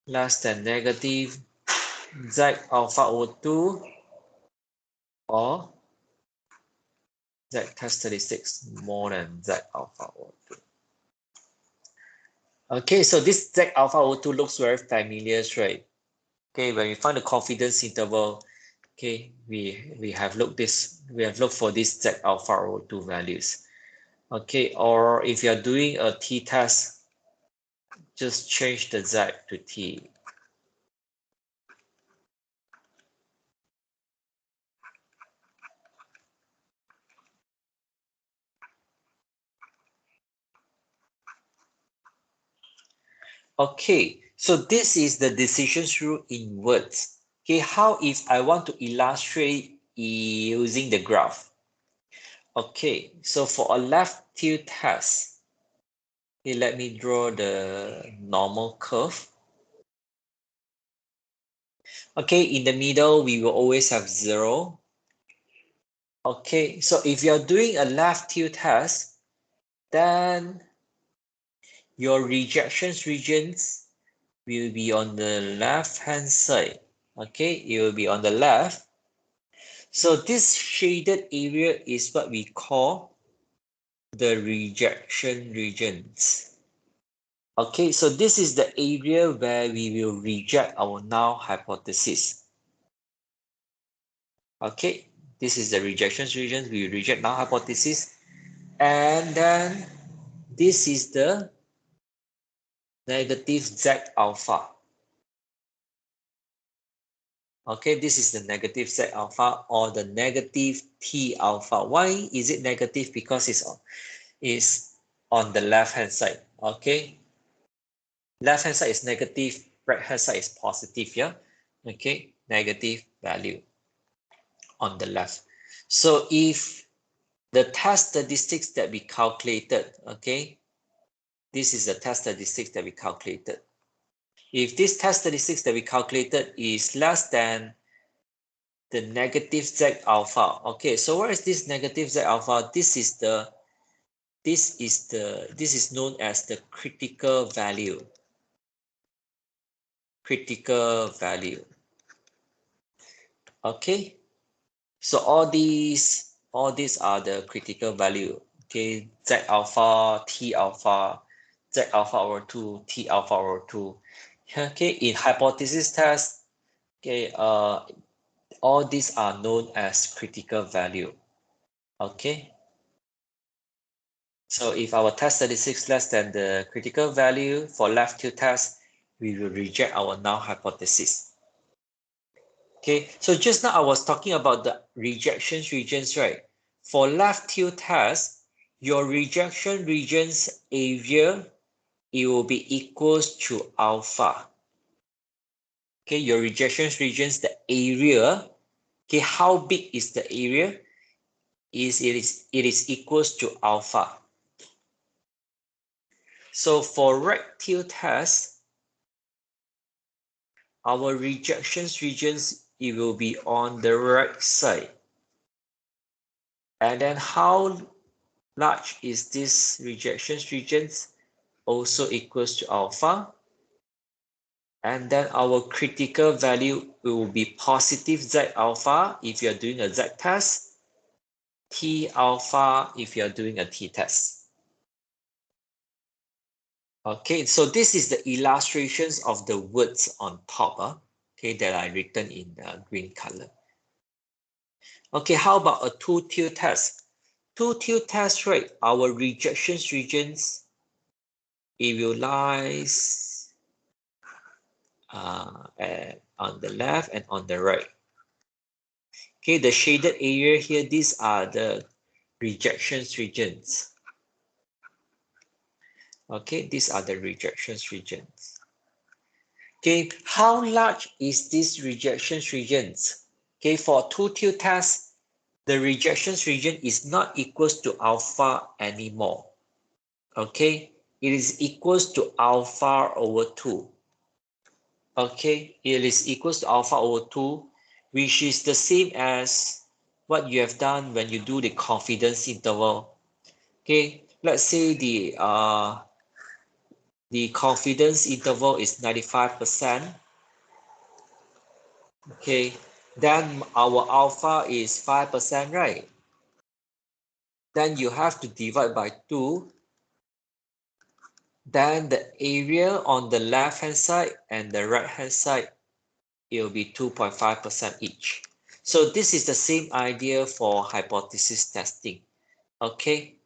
less than negative Z alpha over 2 or Z test statistics more than Z alpha over 2. Okay, so this Z alpha over 2 looks very familiar, right? Okay, when we find the confidence interval, okay, we have looked for this Z alpha over 2 values. Okay, or if you're doing a t-test, just change the Z to T. Okay, so this is the decision rule in words. Okay, how if I want to illustrate using the graph? Okay, so for a left tilt test, okay, let me draw the normal curve. Okay, in the middle, we will always have 0. Okay, so if you're doing a left tilt test, then your rejections regions will be on the left hand side. Okay, it will be on the left. So this shaded area is what we call the rejection regions. Okay, so this is the area where we will reject our null hypothesis. Okay, this is the rejection regions. We reject null hypothesis. And then this is the negative Z alpha. Okay, this is the negative Z alpha or the negative T alpha. Why is it negative? Because it's on the left hand side. Okay, left hand side is negative, right hand side is positive. Yeah, okay, negative value on the left. So if the test statistics that we calculated, okay, this is the test statistics that we calculated. If this test statistics that we calculated is less than the negative Z alpha. Okay, so where is this negative Z alpha? This is known as the critical value. Critical value. Okay, so all these are the critical value. Okay, Z alpha, T alpha, Z alpha over 2, T alpha over 2. Okay, in hypothesis test, okay, all these are known as critical value. Okay, so if our test statistics less than the critical value for left tilt test, we will reject our null hypothesis. Okay, so just now I was talking about the rejection regions, right? For left tilt test, your rejection regions area, it will be equals to alpha. Okay, your rejection regions, the area, okay, how big is the area? It is equals to alpha. So for right tilt test, our rejections regions, it will be on the right side. And then how large is this rejections regions? Also equals to alpha. And then our critical value will be positive Z alpha if you're doing a Z test, T alpha if you're doing a T test. Okay, so this is the illustrations of the words on top, okay, that I written in green color. Okay, how about a two-tier test? Two-tier test, right? Our rejection regions, it will lies on the left and on the right. Okay, the shaded area here, these are the rejections regions. Okay, these are the rejections regions. Okay, how large is this rejections regions? Okay, for two-tier test, the rejections region is not equals to alpha anymore. Okay, it is equals to alpha over 2. Okay, it is equals to alpha over 2, which is the same as what you have done when you do the confidence interval. Okay, let's say the confidence interval is 95%. Okay, then our alpha is 5%, right? Then you have to divide by 2. Then the area on the left hand side and the right hand side, it will be 2.5% each. So this is the same idea for hypothesis testing. Okay.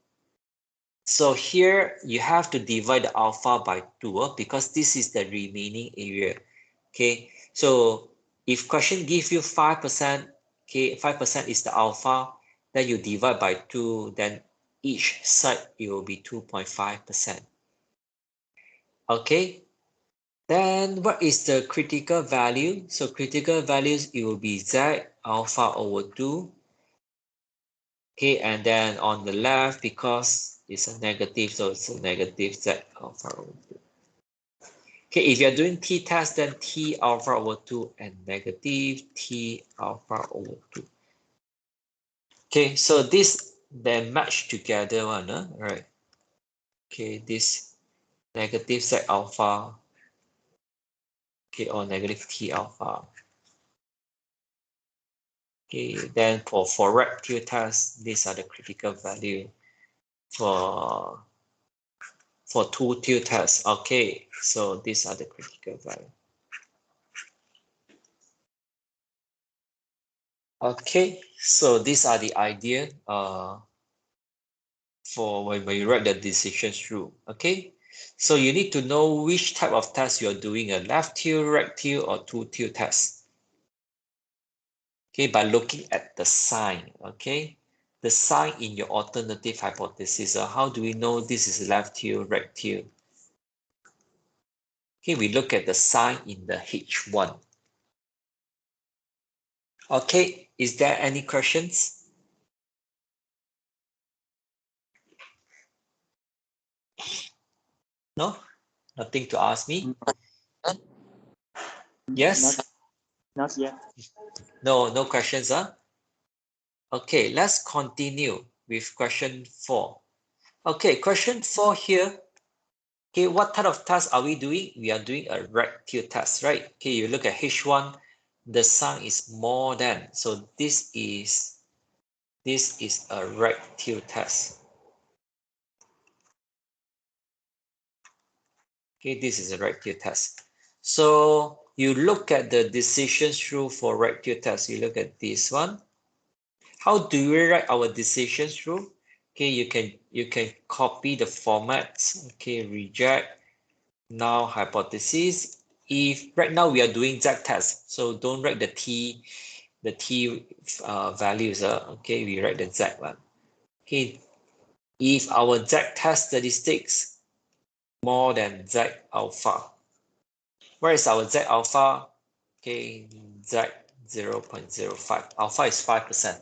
So here you have to divide the alpha by 2 because this is the remaining area. Okay. So if question gives you 5%, okay, 5% is the alpha, then you divide by 2, then each side it will be 2.5%. Okay. Then what is the critical value? So critical values, it will be Z alpha over 2. Okay, and then on the left, because it's a negative, so it's a negative Z alpha over 2. Okay, if you're doing t-test, then T alpha over 2 and negative T alpha over 2. Okay, so this then match together one, right? Okay, this negative Z alpha, okay, or negative T alpha. Okay, then for rectal test, these are the critical value for two-tier test. Okay, so these are the critical value. Okay, so these are the idea for when you write the decisions rule. Okay, so you need to know which type of test you're doing, a left tier, right tier, or two-tier test. Okay, by looking at the sign. Okay, the sign in your alternative hypothesis. How do we know this is left tier, right tier? Okay, we look at the sign in the H1. Okay, is there any questions? No? Nothing to ask me? Yes? Not yet. No, no questions, huh? Okay, let's continue with question 4. Okay, question 4 here. Okay, what type of task are we doing? We are doing a rectal test, right? Okay, you look at H1, the sign is more than. So this is a rectal test. Okay, this is a rectal test. So you look at the decisions rule for rectal test. You look at this one. How do we write our decisions rule? Okay, you can copy the formats. Okay, reject, null, hypothesis. If right now we are doing Z test, so don't write the T values. Okay, we write the Z one. Okay, if our Z test statistics more than Z alpha. Where is our Z alpha? Okay, Z 0.05. Alpha is 5%.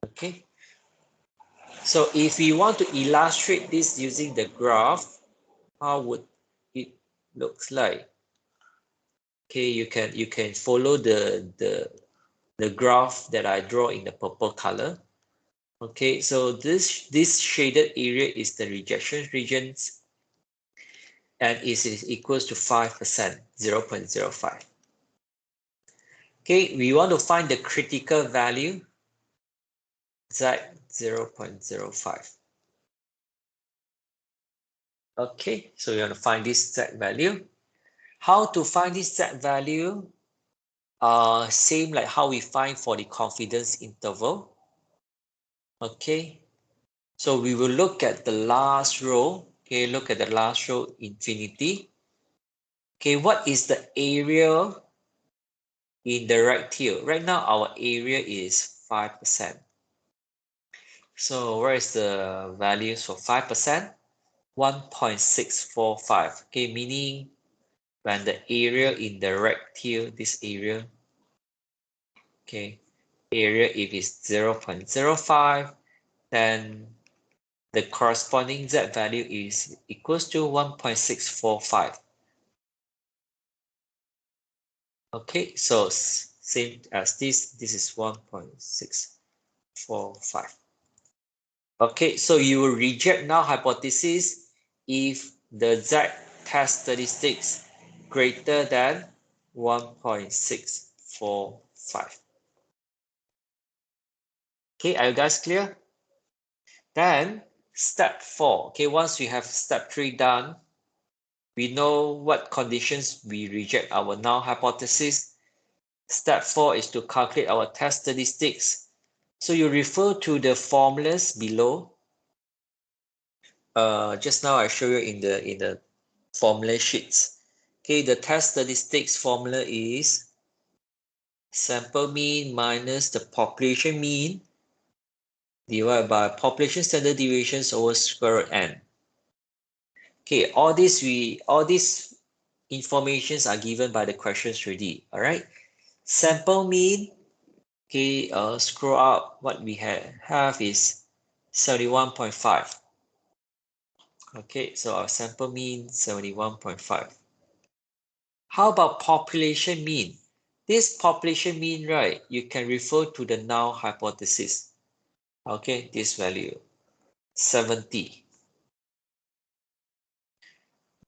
Okay. So if we want to illustrate this using the graph, how would it looks like? Okay, you can follow the graph that I draw in the purple color. Okay, so this shaded area is the rejection regions, and it is equals to 5%, 0.05. Okay, we want to find the critical value, Z 0.05. Okay, so we want to find this Z value. How to find this Z value? Same like how we find for the confidence interval. Okay, so we will look at the last row. Okay, look at the last row, infinity. Okay, what is the area in the rectangle? Right now, our area is 5%. So where is the values for 5%? 1.645. Okay, meaning when the area in the rectangle, this area, okay, area if it's 0.05, then the corresponding Z value is equals to 1.645. Okay, so same as this is 1.645. Okay, so you will reject null hypothesis if the Z test statistics greater than 1.645. Okay, are you guys clear? Then step 4. Okay, once we have step 3 done, we know what conditions we reject our null hypothesis. Step 4 is to calculate our test statistics. So you refer to the formulas below. Just now I show you in the formula sheets. Okay, the test statistics formula is sample mean minus the population mean divided by population standard deviations over square root n. Okay, all these informations are given by the questions already. All right, sample mean. Okay, scroll up. What we have is 71.5. Okay, so our sample mean 71.5. How about population mean? This population mean, right, you can refer to the null hypothesis. Okay, this value, 70.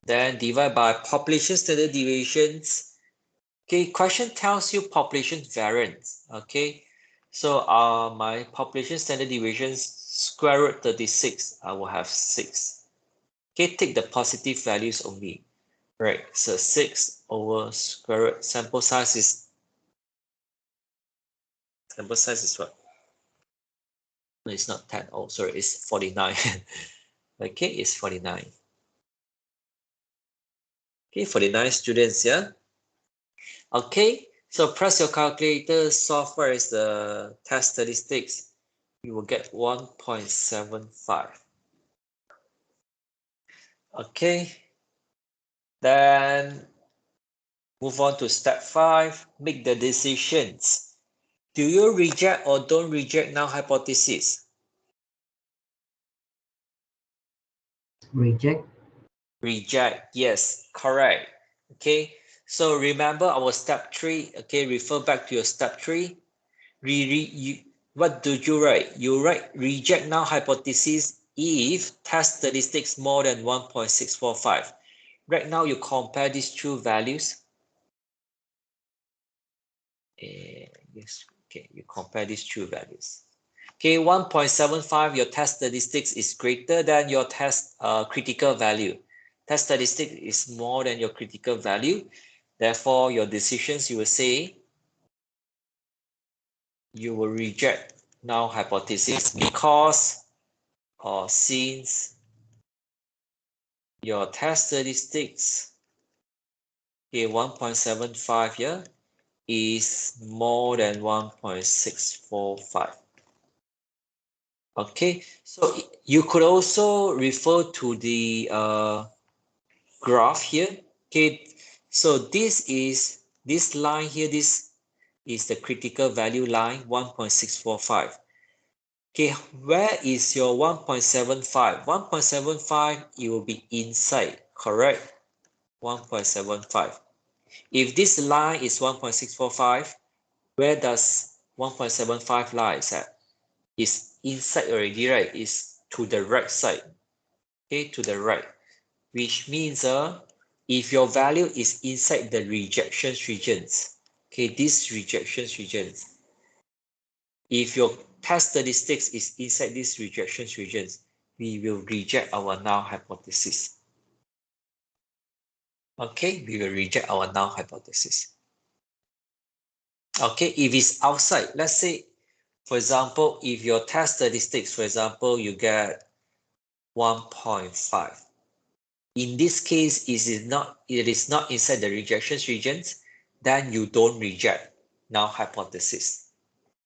Then divide by population standard deviations. Okay, question tells you population variance. Okay, so my population standard deviations square root 36, I will have 6. Okay, take the positive values only. Right, so 6 over square root. Sample size is what? No, it's not 10. Oh, sorry, it's 49. Okay, it's 49. Okay, 49 students, yeah? Okay, so press your calculator, software is the test statistics. You will get 1.75. Okay, then move on to step 5, make the decisions. Do you reject or don't reject null hypothesis? Reject. Reject, yes, correct. Okay, so remember our step 3. Okay, refer back to your step 3. What do you write? You write reject null hypothesis if test statistics more than 1.645. Right now, you compare these two values. Yes, okay, you compare these two values. Okay, 1.75, your test statistics is greater than your test critical value. Test statistic is more than your critical value. Therefore, your decisions, you will say, you will reject null hypothesis because or since your test statistics, okay, 1.75 here is more than 1.645. Okay, so you could also refer to the graph here. Okay, so this line here, this is the critical value line, 1.645. Okay, where is your 1.75? 1.75, it will be inside, correct? 1.75. If this line is 1.645, where does 1.75 lies at? It's inside already, right? It's to the right side. Okay, to the right. Which means if your value is inside the rejection regions, okay, these rejection regions, if your test statistics is inside these rejection regions, we will reject our null hypothesis. okay, we will reject our null hypothesis. Okay, if it's outside, let's say, for example, if your test statistics, for example, you get 1.5. In this case, it is not inside the rejections regions, then you don't reject null hypothesis.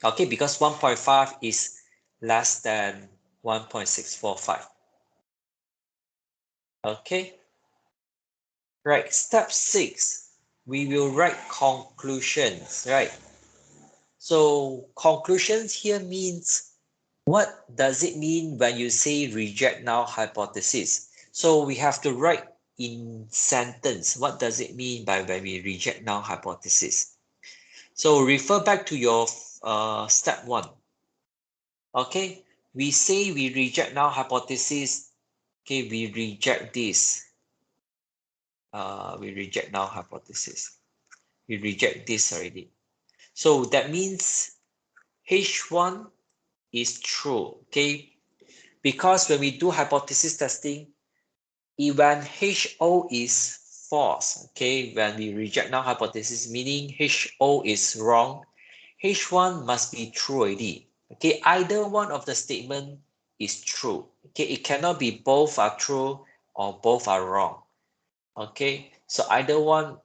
Okay, because 1.5 is less than 1.645. Okay, right, step 6, we will write conclusions, right? So conclusions here means, what does it mean when you say reject null hypothesis? So we have to write in sentence, what does it mean by when we reject null hypothesis? So refer back to your step 1. Okay, we say we reject null hypothesis. Okay, we reject this. We reject null hypothesis. We reject this already. So that means H1 is true. Okay, because when we do hypothesis testing, when HO is false, okay, when we reject null hypothesis, meaning HO is wrong, H1 must be true already. Okay, either one of the statement is true. Okay, it cannot be both are true or both are wrong. Okay, so either one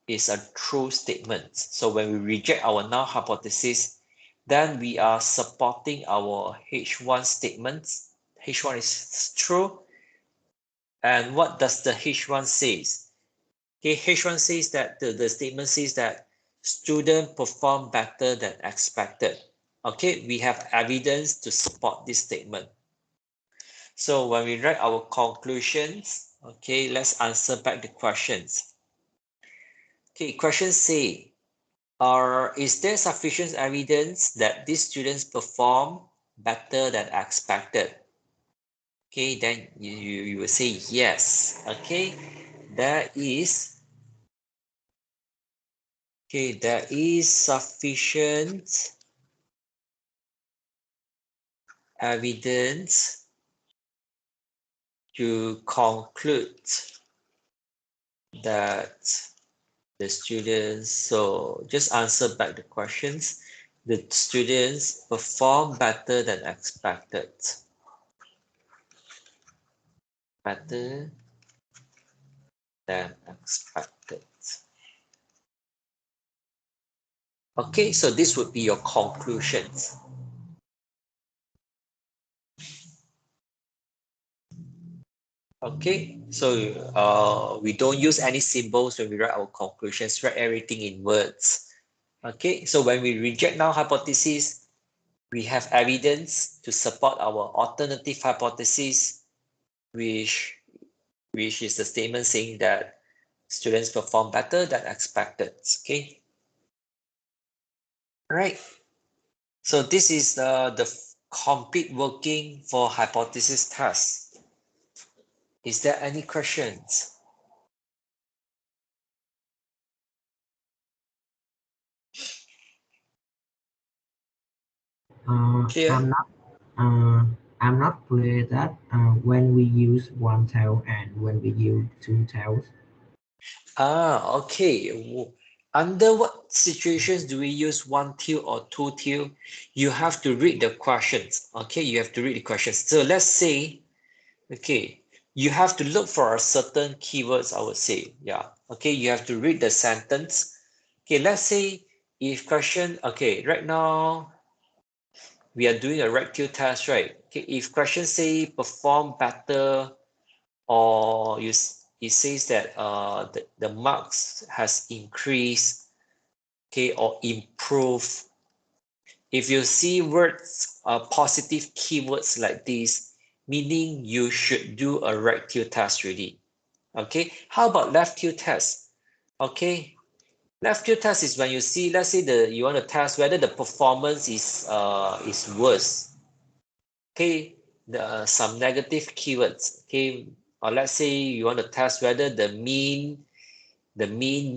is a true statement. So when we reject our null hypothesis, then we are supporting our H1 statements. H1 is true. And what does the H1 says? Okay, H1 says that the statement says that student perform better than expected. Okay, we have evidence to support this statement. So when we write our conclusions, okay, let's answer back the questions. Okay, question C. Is there sufficient evidence that these students perform better than expected? Okay, then you will say yes. Okay, there is sufficient evidence to conclude that the students, so just answer back the questions. The students perform better than expected. Better than expected. Okay, so this would be your conclusions. Okay, so we don't use any symbols when we write our conclusions, write everything in words. Okay, so when we reject null hypothesis, we have evidence to support our alternative hypothesis, which is the statement saying that students perform better than expected. Okay, all right. So this is the complete working for hypothesis test. Is there any questions? Clear? I'm not clear that when we use one tail and when we use two tails. Okay. Under what situations do we use one till or two till? You have to read the questions. Okay, you have to read the questions. So let's say, okay, you have to look for a certain keywords, I would say. Yeah. Okay, you have to read the sentence. Okay, let's say if question, okay, right now we are doing a RECTIL test, right? Okay, if question say perform better, or it says that the marks has increased, okay, or improve. If you see words, positive keywords like this, meaning you should do a right till test really. Okay, how about left till test? Okay, left till test is when you see, let's say you want to test whether the performance is worse. Okay, some negative keywords. Okay, or let's say you want to test whether the mean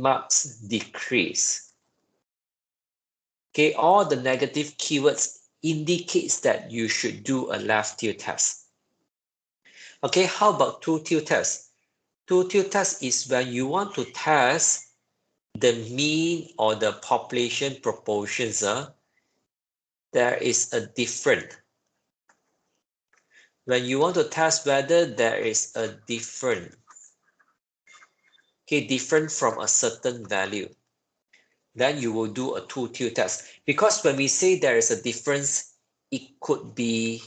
marks decrease. Okay, all the negative keywords indicates that you should do a left till test. Okay, how about two till test? Two-tailed test is when you want to test the mean or the population proportions. There is a different. When you want to test whether there is a different, okay, different from a certain value, then you will do a two-tailed test. Because when we say there is a difference, it could be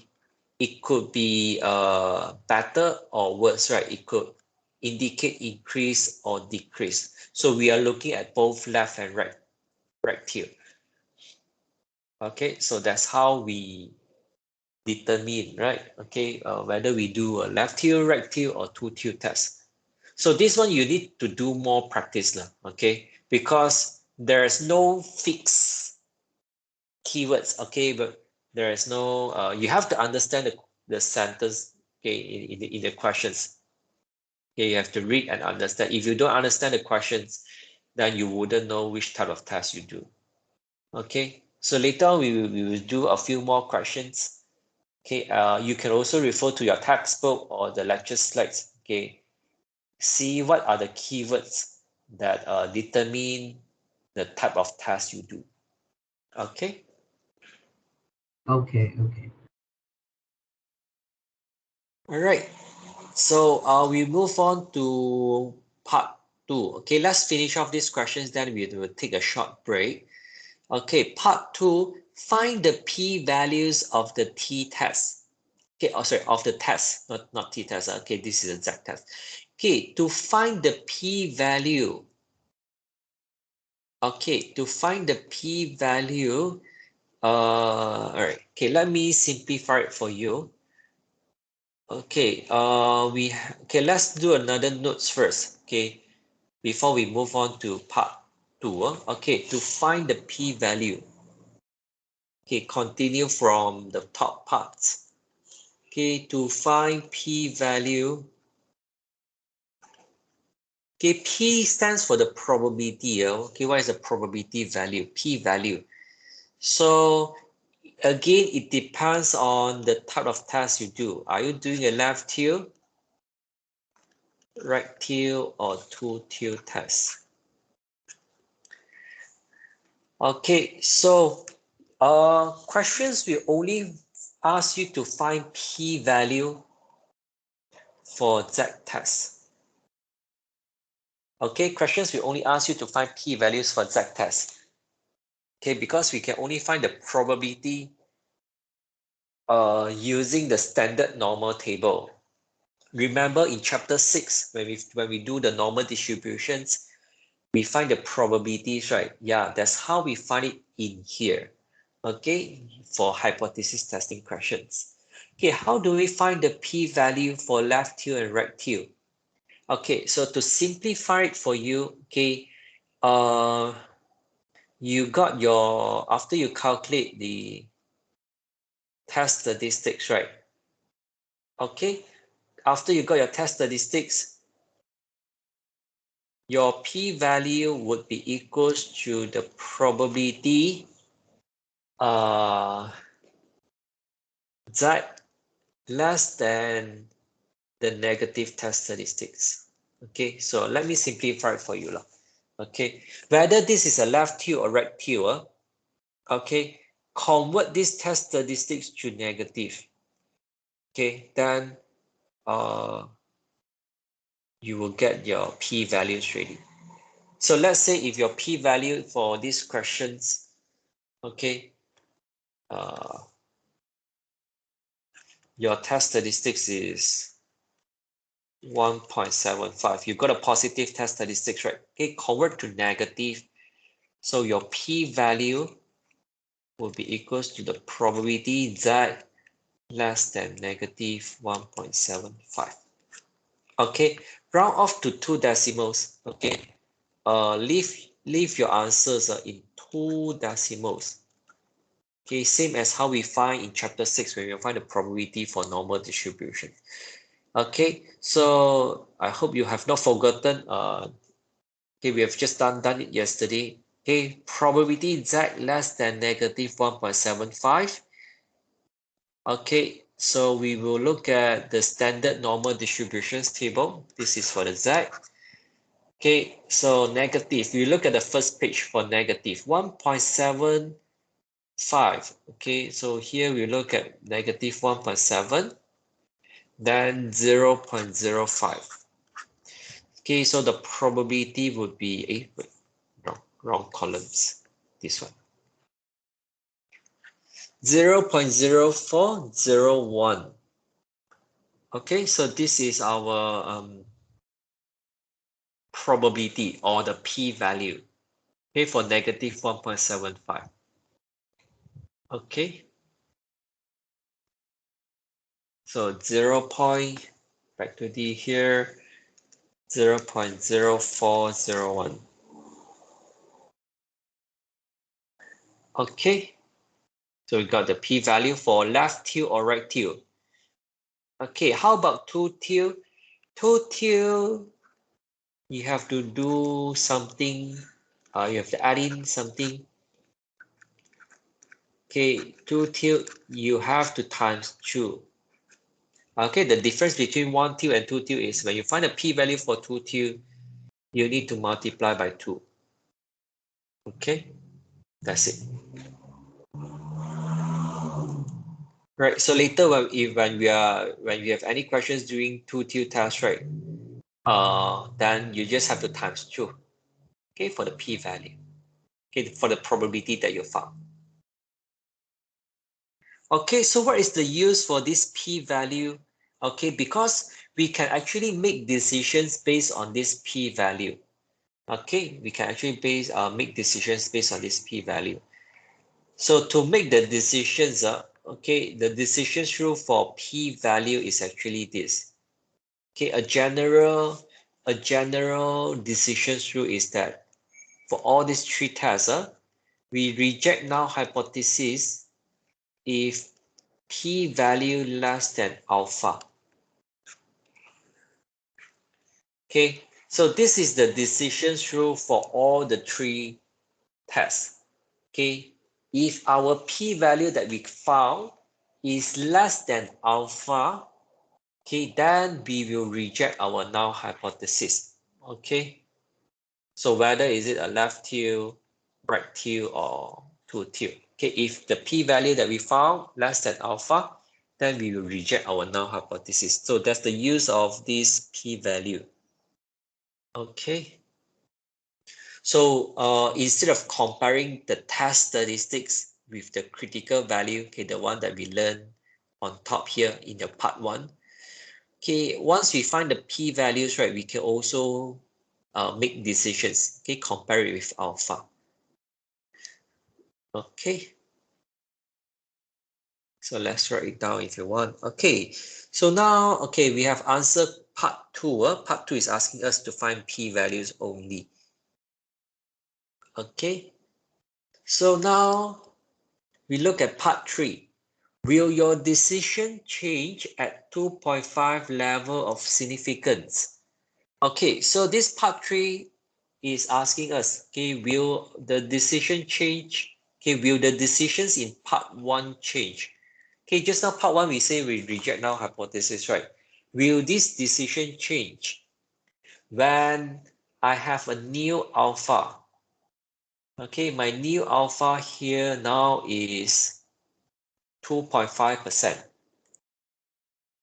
better or worse, right? It could indicate increase or decrease. So we are looking at both left and right tail. Okay, so that's how we determine, right? Okay, whether we do a left tail, right tail, or two-tailed test. So this one you need to do more practice, okay? Because there is no fixed keywords, okay? But there is no, you have to understand the sentence, okay, in the questions. Okay, you have to read and understand. If you don't understand the questions, then you wouldn't know which type of test you do. Okay, so later on we will do a few more questions. Okay, you can also refer to your textbook or the lecture slides. Okay, see what are the keywords that determine the type of test you do. Okay. Okay, okay. All right. So we move on to part 2. Okay, let's finish off these questions, then we will take a short break. Okay, part 2, find the p-values of the t-test. Okay, oh sorry, of the test, not t-test. Okay, this is a z-test. Okay, to find the p-value. Okay, to find the p-value, all right. Okay, let me simplify it for you. Okay, okay, let's do another notes first. Okay, before we move on to part 2. Okay, to find the p-value. Okay, continue from the top parts. Okay, to find p-value. Okay, p stands for the probability. Okay, what is the probability value? P-value. So again, it depends on the type of test you do. Are you doing a left tail, right tail, or two-tail test? Okay, so questions will only ask you to find p-value for z-test. Okay, questions will only ask you to find p-values for z-test. Okay, because we can only find the probability using the standard normal table. Remember in chapter 6, when we do the normal distributions, we find the probabilities, right? Yeah, that's how we find it in here. Okay, for hypothesis testing questions. Okay, how do we find the p-value for left tail and right tail? Okay, so to simplify it for you, okay, you got your, after you calculate the test statistics, right? Okay, after you got your test statistics, your p-value would be equals to the probability z less than the negative test statistics. Okay, so let me simplify it for you. Okay, whether this is a left tail or right tail, okay, convert this test statistics to negative. Okay, then you will get your p-values ready. So let's say if your p-value for these questions, okay, your test statistics is 1.75. You got a positive test statistics, right? Okay, convert to negative. So your p-value will be equals to the probability z less than negative 1.75. Okay, round off to 2 decimals. Okay, leave your answers in 2 decimals. Okay, same as how we find in chapter 6 when we find the probability for normal distribution. Okay, so I hope you have not forgotten. Okay, we have just done it yesterday. Okay, probability z less than negative 1.75. Okay, So we will look at the standard normal distributions table. This is for the Z. Okay, so negative. We look at the first page for negative 1.75. Okay, so here we look at negative 1.7, then 0.05. Okay, so the probability would be wrong columns. This one. 0.0401. Okay, so this is our probability or the p-value. Okay, for negative 1.75. Okay. So 0. Back to D here, 0.0401. Okay. So we got the p-value for left tail or right tail. Okay, how about two tail? Two tail, you have to do something. You have to add in something. Okay, two tail, you have to times 2. Okay, the difference between one tail and two tail is when you find a p-value for two tail, you need to multiply by 2. Okay, that's it. Right. So later when we have any questions during two tail test, right? Then you just have to times 2. Okay, for the p-value. Okay, for the probability that you found. Okay, so what is the use for this p-value? Okay, because we can actually make decisions based on this p-value. Okay, we can actually make decisions based on this p-value. So to make the decisions, okay, the decision rule for p-value is actually this. Okay, a general decision rule is that for all these 3 tests, we reject null hypothesis if p-value less than alpha. Okay, so this is the decision rule for all the 3 tests. Okay, if our p-value that we found is less than alpha, okay, then we will reject our null hypothesis. Okay, so whether is it a left tail, right tail, or two tail. Okay, if the p-value that we found less than alpha, then we will reject our null hypothesis. So that's the use of this p-value. Okay. So instead of comparing the test statistics with the critical value, okay, the one that we learned on top here in the part 1, okay, once we find the p-values, right, we can also make decisions, okay, compare it with alpha. Okay, so let's write it down if you want. Okay, so now, okay, we have answered part 2. Part 2 is asking us to find p-values only. Okay, so now we look at part 3. Will your decision change at 2.5 level of significance? Okay, so this part 3 is asking us, okay, will the decision change? Okay, will the decisions in part 1 change? Okay, just now part 1 we say we reject null hypothesis, right? Will this decision change when I have a new alpha? Okay, my new alpha here now is 2.5%.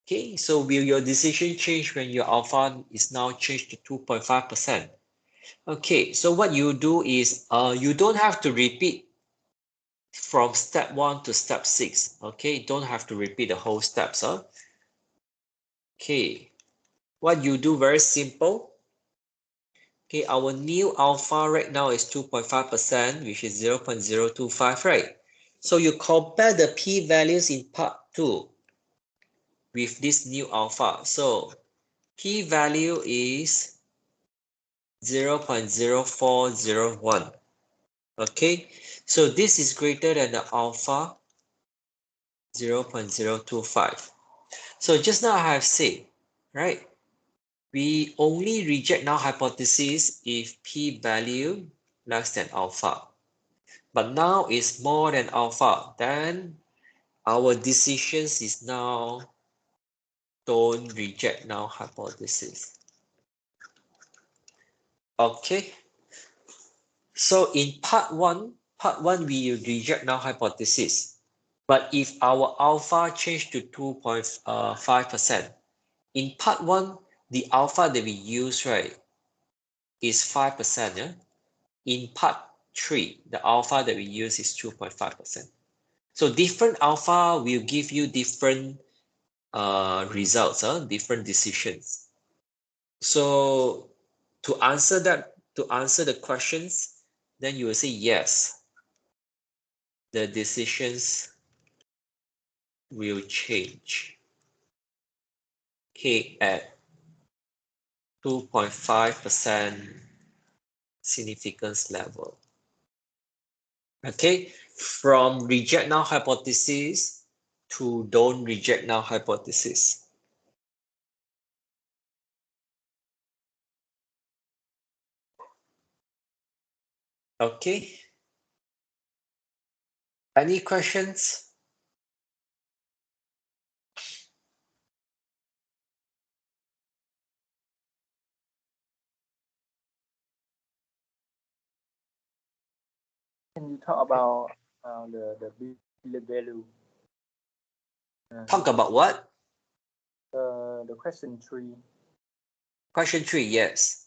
Okay, so will your decision change when your alpha is now changed to 2.5%? Okay, so what you do is you don't have to repeat from step 1 to step 6. Okay, don't have to repeat the whole steps. Okay, what you do very simple. Okay, our new alpha right now is 2.5%, which is 0.025, right? So you compare the p-values in part 2 with this new alpha. So p-value is 0.0401. Okay, so this is greater than the alpha 0.025. So just now I have said, right? We only reject null hypothesis if p-value less than alpha. But now it's more than alpha, then our decisions is now don't reject null hypothesis. Okay. So in part one, we reject null hypothesis. But if our alpha change to 2.5%, in part one, the alpha that we use, right, is 5%. Yeah? In part three, the alpha that we use is 2.5%. So different alpha will give you different results, different decisions. So to answer the questions, then you will say yes, the decisions will change. Okay, at 2.5% significance level. Okay, from reject null hypothesis to don't reject null hypothesis. Okay. Any questions? Can you talk about the big value? Talk about what? The question 3. Question 3, yes.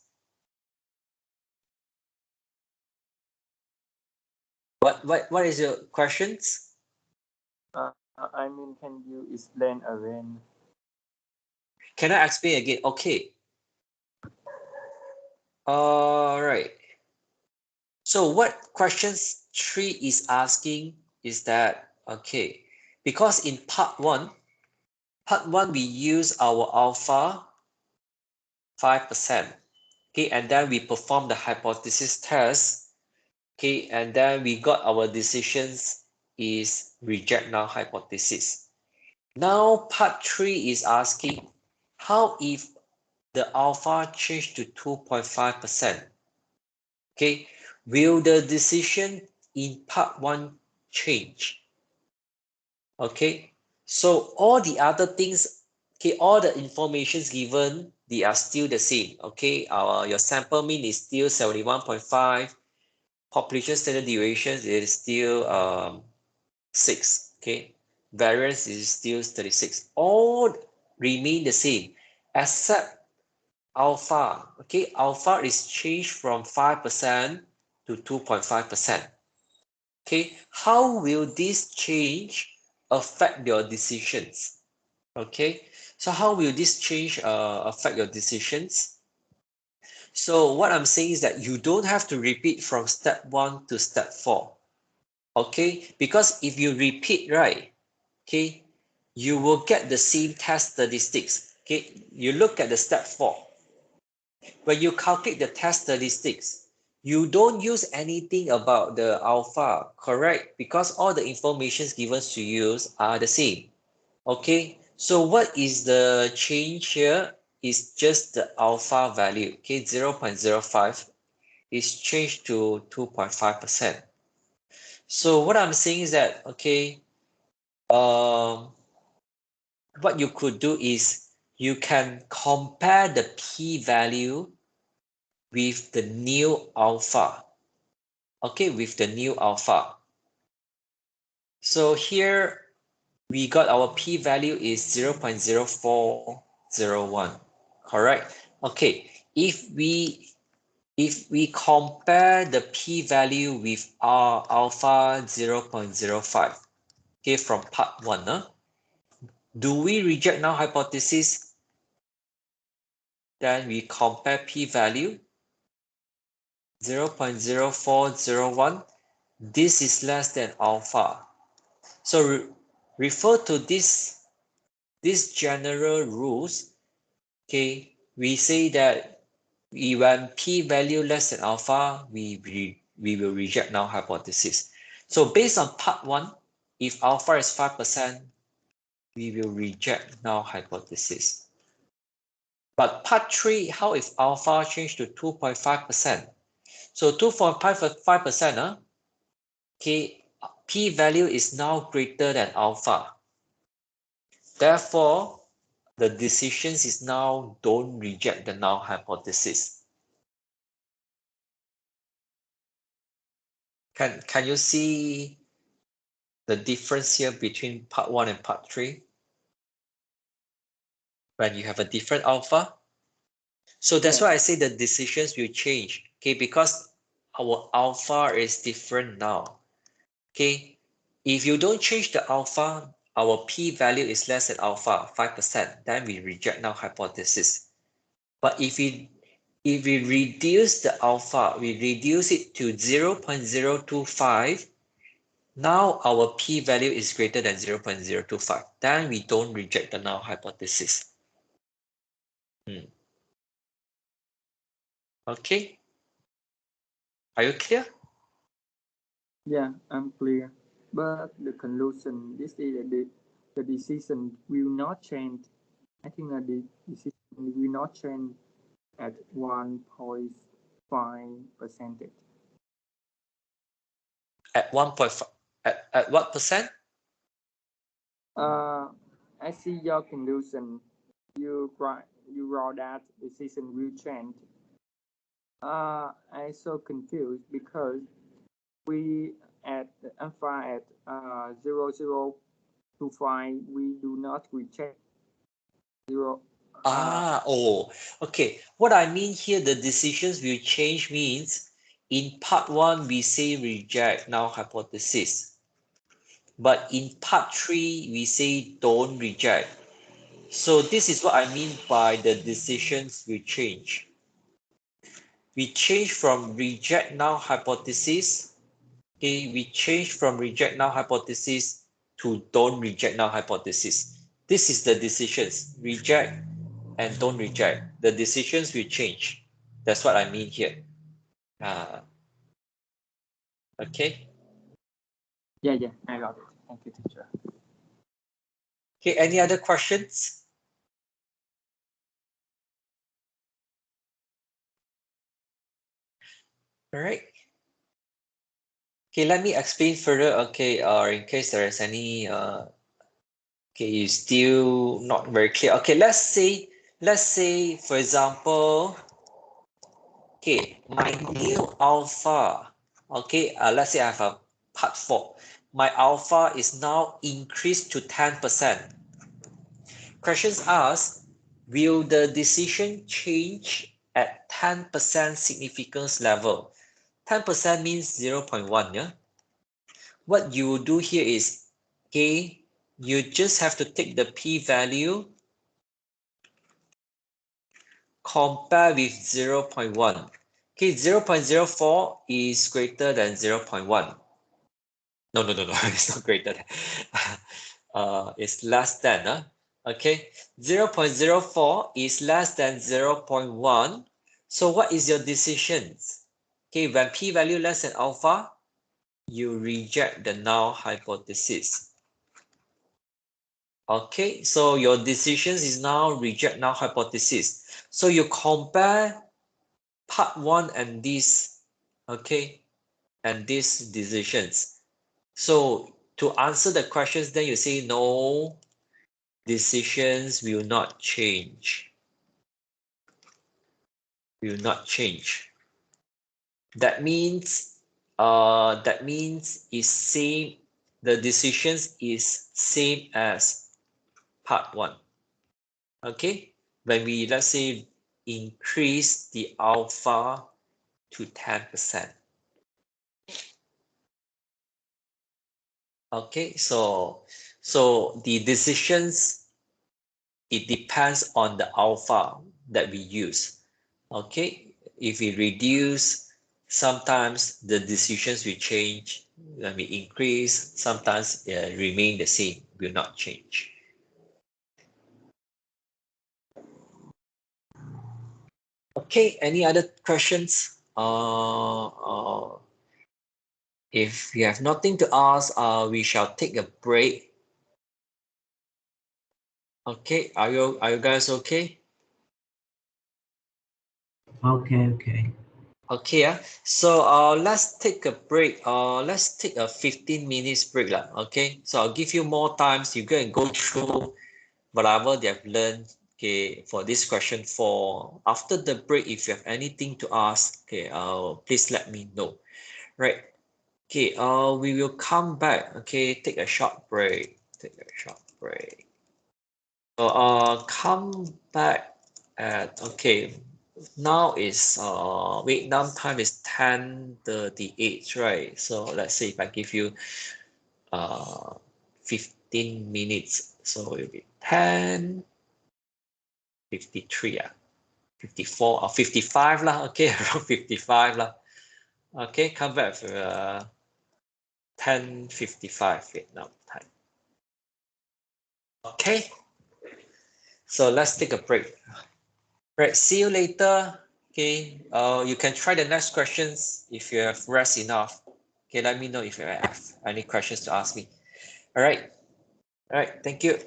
What is your questions? I mean, can you explain again? Can I explain again? Okay. All right. So what questions 3 is asking is that, okay, because in part one we use our alpha 5%, okay, and then we perform the hypothesis test, okay, and then we got our decisions is reject null hypothesis. Now part 3 is asking, how if the alpha change to 2.5%? Okay, will the decision in part 1 change? Okay, so all the other things, okay, all the informations given, they are still the same. Okay, your sample mean is still 71.5, population standard deviation is still 6. Okay, variance is still 36. All remain the same except alpha. Okay, alpha is changed from 5% to 2.5%. Okay, how will this change affect your decisions? Okay, so how will this change affect your decisions? So what I'm saying is that you don't have to repeat from step 1 to step 4. Okay, because if you repeat, right, okay, you will get the same test statistics. Okay, you look at the step 4. When you calculate the test statistics, you don't use anything about the alpha, correct? Because all the informations given to you are the same. Okay, so what is the change here? Is just the alpha value. Okay, 0.05 is changed to 2.5%. So what I'm saying is that, okay, what you could do is you can compare the p-value with the new alpha. Okay, with the new alpha. So here we got our p-value is 0.0401, correct? Okay, if we compare the p-value with our alpha 0.05, okay, from part 1, do we reject null hypothesis? Then we compare p-value 0.0401. This is less than alpha. So refer to this general rules. Okay, we say that when p-value less than alpha, we will reject null hypothesis. So based on part 1, if alpha is 5%, we will reject null hypothesis. But part 3, how if alpha change to 2.5%? So 2.5%, okay, p-value is now greater than alpha. Therefore, the decisions is now don't reject the null hypothesis. Can you see the difference here between part 1 and part 3? When you have a different alpha. So that's why I say the decisions will change, okay, because our alpha is different now. Okay, if you don't change the alpha, our p-value is less than alpha, 5%, then we reject null hypothesis. But if we reduce the alpha, we reduce it to 0.025, now our p-value is greater than 0.025. Then we don't reject the null hypothesis. Okay. Are you clear? Yeah, I'm clear. But the conclusion, this is the decision will not change. I think that the decision will not change at 1.5%. At 1.5, at what percent? I see your conclusion. You wrote that decision will change. I so confused because we at alpha at 0.025 we do not reject 0. Okay. What I mean here, the decisions will change means in part 1, we say reject null hypothesis. But in part 3, we say don't reject. So this is what I mean by the decisions will change. We change from reject null hypothesis. Okay, we change from reject null hypothesis to don't reject null hypothesis. This is the decisions, reject and don't reject. The decisions will change. That's what I mean here. Okay. Yeah, I got it. Thank you, teacher. Okay, any other questions? All right. Okay, let me explain further. Okay, in case there is any okay, you still not very clear. Okay, let's say, for example, okay, my new alpha, okay, let's say I have a part 4. My alpha is now increased to 10%. Questions asked, will the decision change at 10% significance level? 10% means 0.1, yeah? What you will do here is, okay, you just have to take the p-value, compare with 0.1. Okay, 0.04 is greater than 0.1. No, it's not greater than. It's less than. Okay, 0.04 is less than 0.1. So what is your decisions? Okay, when p-value less than alpha, you reject the null hypothesis. Okay, so your decisions is now reject null hypothesis. So you compare part 1 and this, okay, and these decisions. So to answer the questions, then you say no, decisions will not change. Will not change. That means is same. The decisions is same as part 1. Okay, when we, let's say, increase the alpha to 10%. Okay, so the decisions, it depends on the alpha that we use. Okay, if we reduce, sometimes the decisions will change. When we increase, sometimes remain the same, will not change. Okay, any other questions? If you have nothing to ask, we shall take a break. Okay, are you guys okay? Okay. Okay, so let's take a break. Let's take a 15 minutes break lah. Okay, so I'll give you more times. You go and go through whatever they have learned. Okay, for this question 4. After the break, if you have anything to ask, okay, please let me know. Right. Okay. We will come back. Okay, take a short break. Take a short break. So come back at okay. Now is Vietnam time is 10:38, right? So let's say if I give you uh 15 minutes, so it'll be 10:53, 54 or 55 lah, okay, around 55 lah. Okay, come back for 10:55 Vietnam time. Okay, so let's take a break. Right, see you later. Okay, you can try the next questions if you have rest enough. Okay, let me know if you have any questions to ask me. All right, thank you.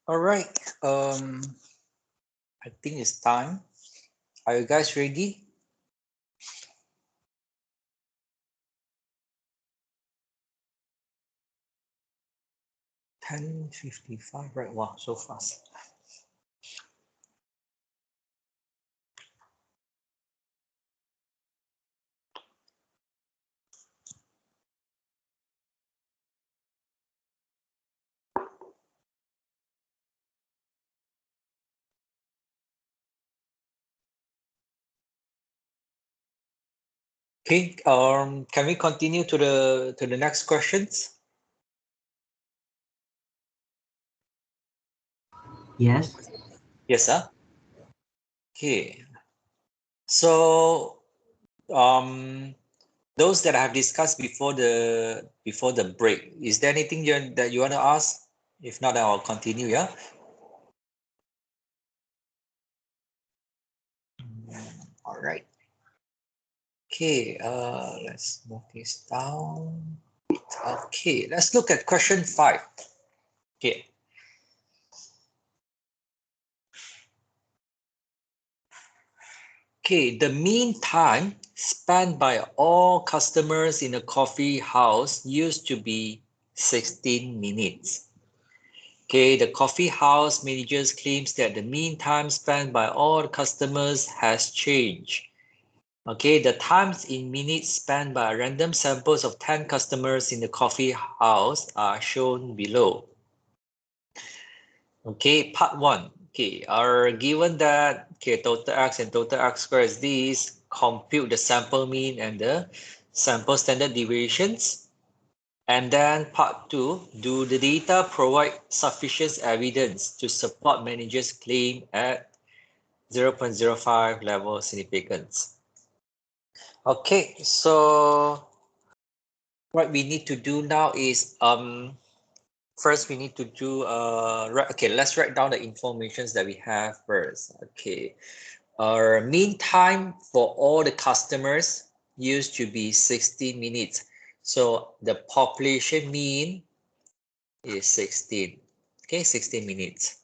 All right. I think it's time. Are you guys ready? (10:55), right? Wow, so fast. Okay, can we continue to the next questions? Yes. Yes, sir. Okay. So those that I have discussed before the break, is there anything that you want to ask? If not, I'll continue, yeah? All right. Okay, let's move this down. Okay, let's look at question 5. Okay. Okay, the mean time spent by all customers in a coffee house used to be 16 minutes. Okay, the coffee house managers claims that the mean time spent by all customers has changed. Okay, the times in minutes spent by random samples of 10 customers in the coffee house are shown below. Okay, part 1. Okay, are given that total x and total x squared is this, compute the sample mean and the sample standard deviations. And then part 2, do the data provide sufficient evidence to support manager's claim at 0.05 level significance? Okay, so what we need to do now is first we need to do okay, let's write down the informations that we have first. Okay, our mean time for all the customers used to be 60 minutes. So the population mean is 16. Okay, 16 minutes.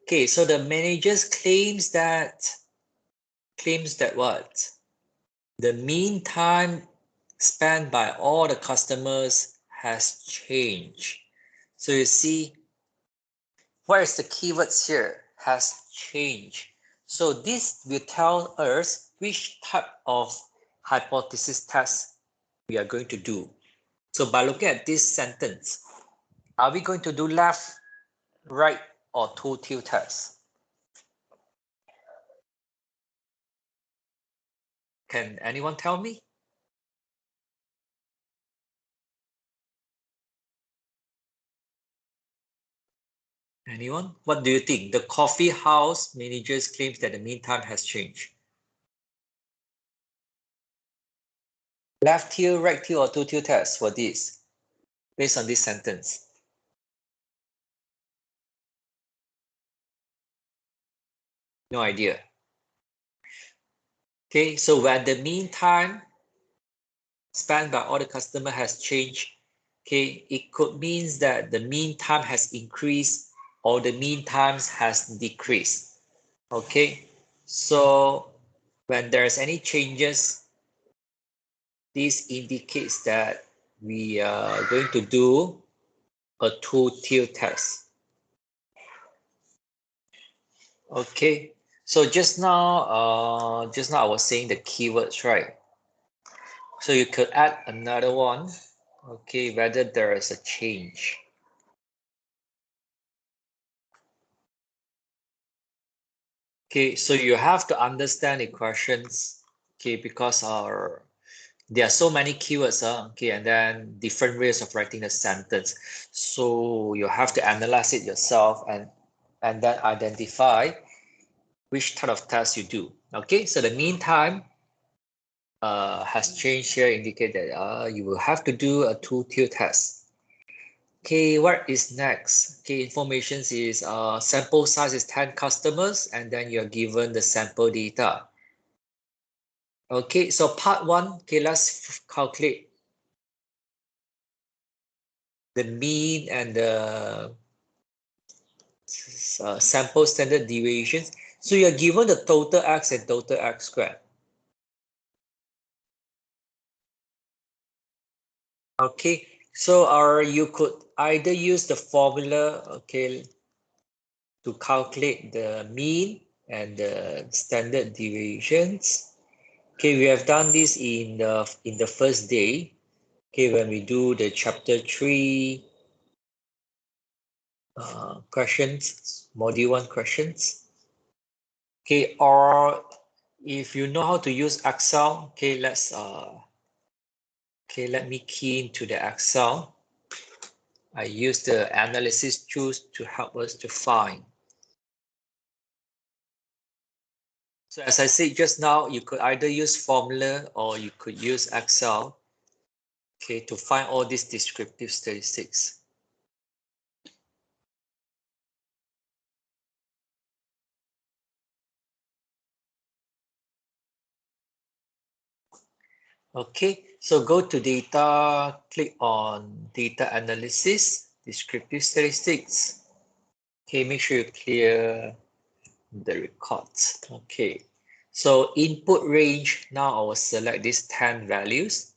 Okay, so the managers claims that what? The mean time spent by all the customers has changed. So you see, what is the keywords here? Has changed. So this will tell us which type of hypothesis test we are going to do. So by looking at this sentence, are we going to do left, right, or two-tier test? Can anyone tell me? Anyone? What do you think? The coffee house managers claims that the mean time has changed. Left tier, right tier, or two-tier test for this, based on this sentence? No idea. Okay, so when the mean time spent by all the customer has changed, okay, it could means that the mean time has increased or the mean times has decreased. Okay, so when there's any changes, this indicates that we are going to do a two-tier test. Okay, so just now I was saying the keywords, right? So you could add another one, okay, whether there is a change. Okay, so you have to understand the questions, okay, because there are so many keywords, okay, and then different ways of writing the sentence. So you have to analyze it yourself and then identify which type of test you do. Okay, so the meantime has changed here, indicate that you will have to do a two-tier test. Okay, what is next? Okay, information is sample size is 10 customers, and then you're given the sample data. Okay, so part 1, okay, let's calculate the mean and the sample standard deviations. So you're given the total x and total x squared. Okay, so you could either use the formula, okay, to calculate the mean and the standard deviations. Okay, we have done this in the first day. Okay, when we do the chapter 3 questions, module 1 questions. Okay, or if you know how to use Excel, okay, let me key into the Excel. I use the analysis tools to help us to find. So as I said just now, you could either use formula or you could use Excel, okay, to find all these descriptive statistics. Okay, so go to data, click on data analysis, descriptive statistics. Okay, make sure you clear the records. Okay, so input range, now I will select these 10 values.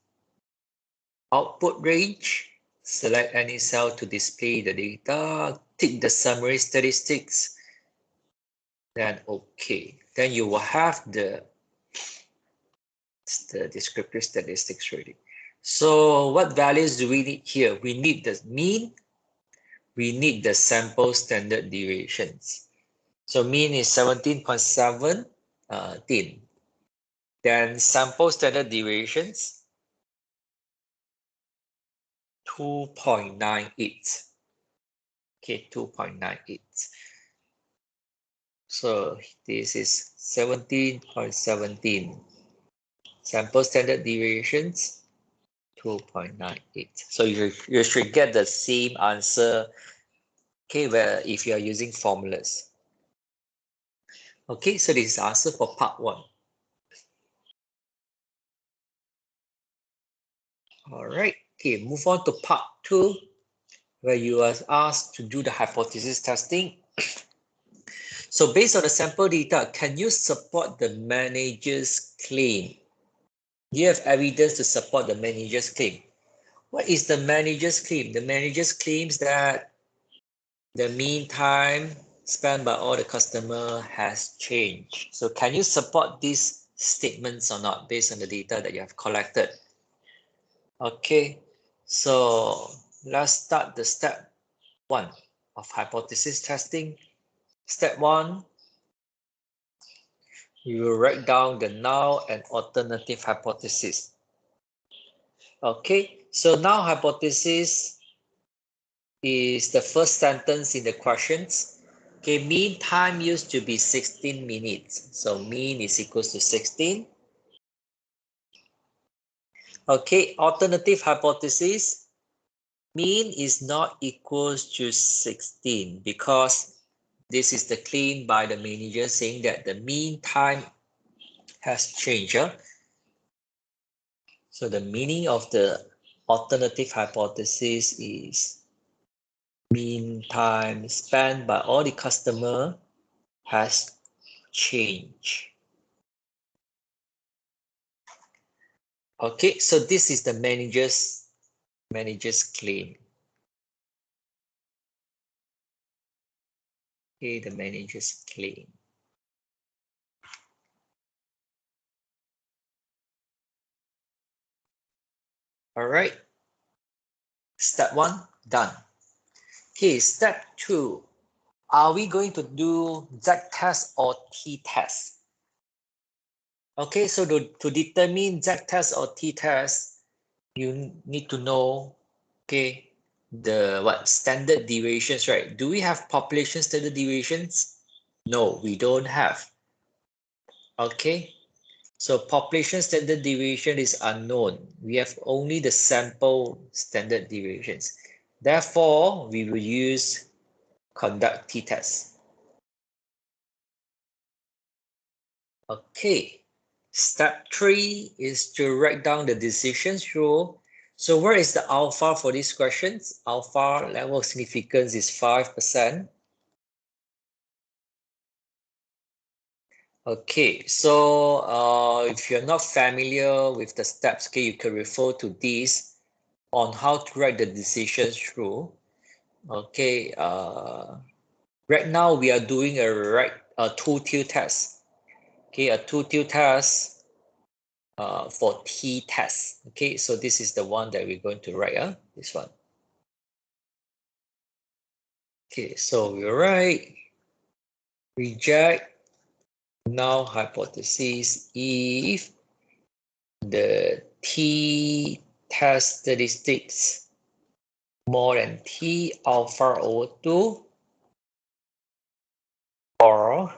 Output range, select any cell to display the data, tick the summary statistics, then okay. Then you will have the descriptive statistics ready. So what values do we need here? We need the mean, we need the sample standard deviations. So mean is 17.7, then sample standard deviations, 2.98. Okay, 2.98. So this is 17.17. Sample standard deviations, 2.98. So you should get the same answer, okay, where if you are using formulas. Okay, so this is answer for part 1. All right, okay, move on to part 2, where you are asked to do the hypothesis testing. So based on the sample data, can you support the manager's claim? Do you have evidence to support the manager's claim? What is the manager's claim? The manager's claims that the mean time spent by all the customer has changed. So can you support these statements or not based on the data that you have collected? Okay, so let's start the step 1 of hypothesis testing. Step 1, you will write down the null and alternative hypothesis. Okay, so null hypothesis is the first sentence in the questions. Okay, mean time used to be 16 minutes. So mean is equals to 16. Okay, alternative hypothesis, mean is not equals to 16 because this is the claim by the manager saying that the mean time has changed. So the meaning of the alternative hypothesis is mean time spent by all the customer has changed. Okay, so this is the manager's claim. Okay, the manager's claim. All right. Step 1 done. Okay, step 2. Are we going to do Z-test or T-test? Okay, so to determine Z-test or T-test, you need to know, okay, the standard deviations, right? Do we have population standard deviations? No, we don't have. Okay, so population standard deviation is unknown. We have only the sample standard deviations. Therefore, we will use conduct t-test. Okay, step 3 is to write down the decisions rule. So where is the alpha for these questions? Alpha level of significance is 5%. Okay, so if you're not familiar with the steps, okay, you can refer to this on how to write the decisions through. Okay, right now we are doing a two-tier test. Okay, a two-tier test for t-test. Okay, so this is the one that we're going to write, this one. Okay, so we write reject null hypothesis if the t-test statistics more than t alpha over 2 or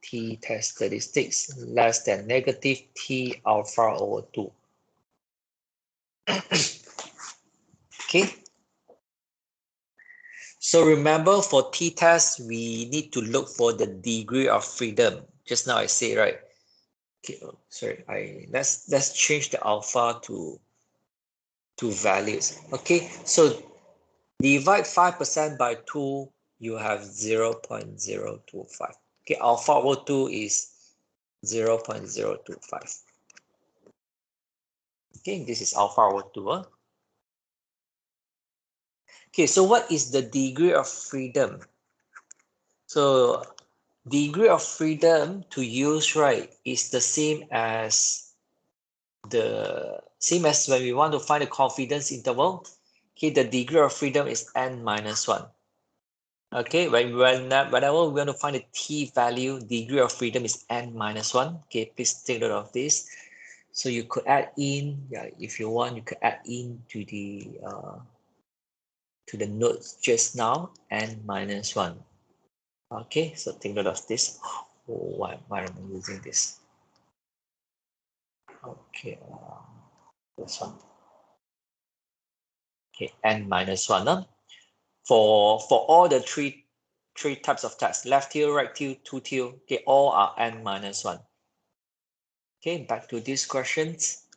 t-test statistics less than negative t alpha over 2. Okay. So remember for t-test, we need to look for the degree of freedom. Just now I say, right? Okay, oh, sorry, let's change the alpha to values. Okay, so divide 5% by 2, you have 0.025. Okay, alpha over 2 is 0.025. Okay, this is alpha over 2. Okay, so what is the degree of freedom? So degree of freedom to use, right, is the same as when we want to find the confidence interval. Okay, the degree of freedom is n minus 1. Okay, whenever we want to find the t value, degree of freedom is n minus 1. Okay, please take note of this. So you could add in, yeah, if you want, you could add in to the notes just now, n minus 1. Okay, so take note of this. Oh, why am I using this? Okay, this one. Okay, n minus 1. For all the three types of tests, left tail, right tail, two tail, okay, all are n minus 1. Okay, back to these questions.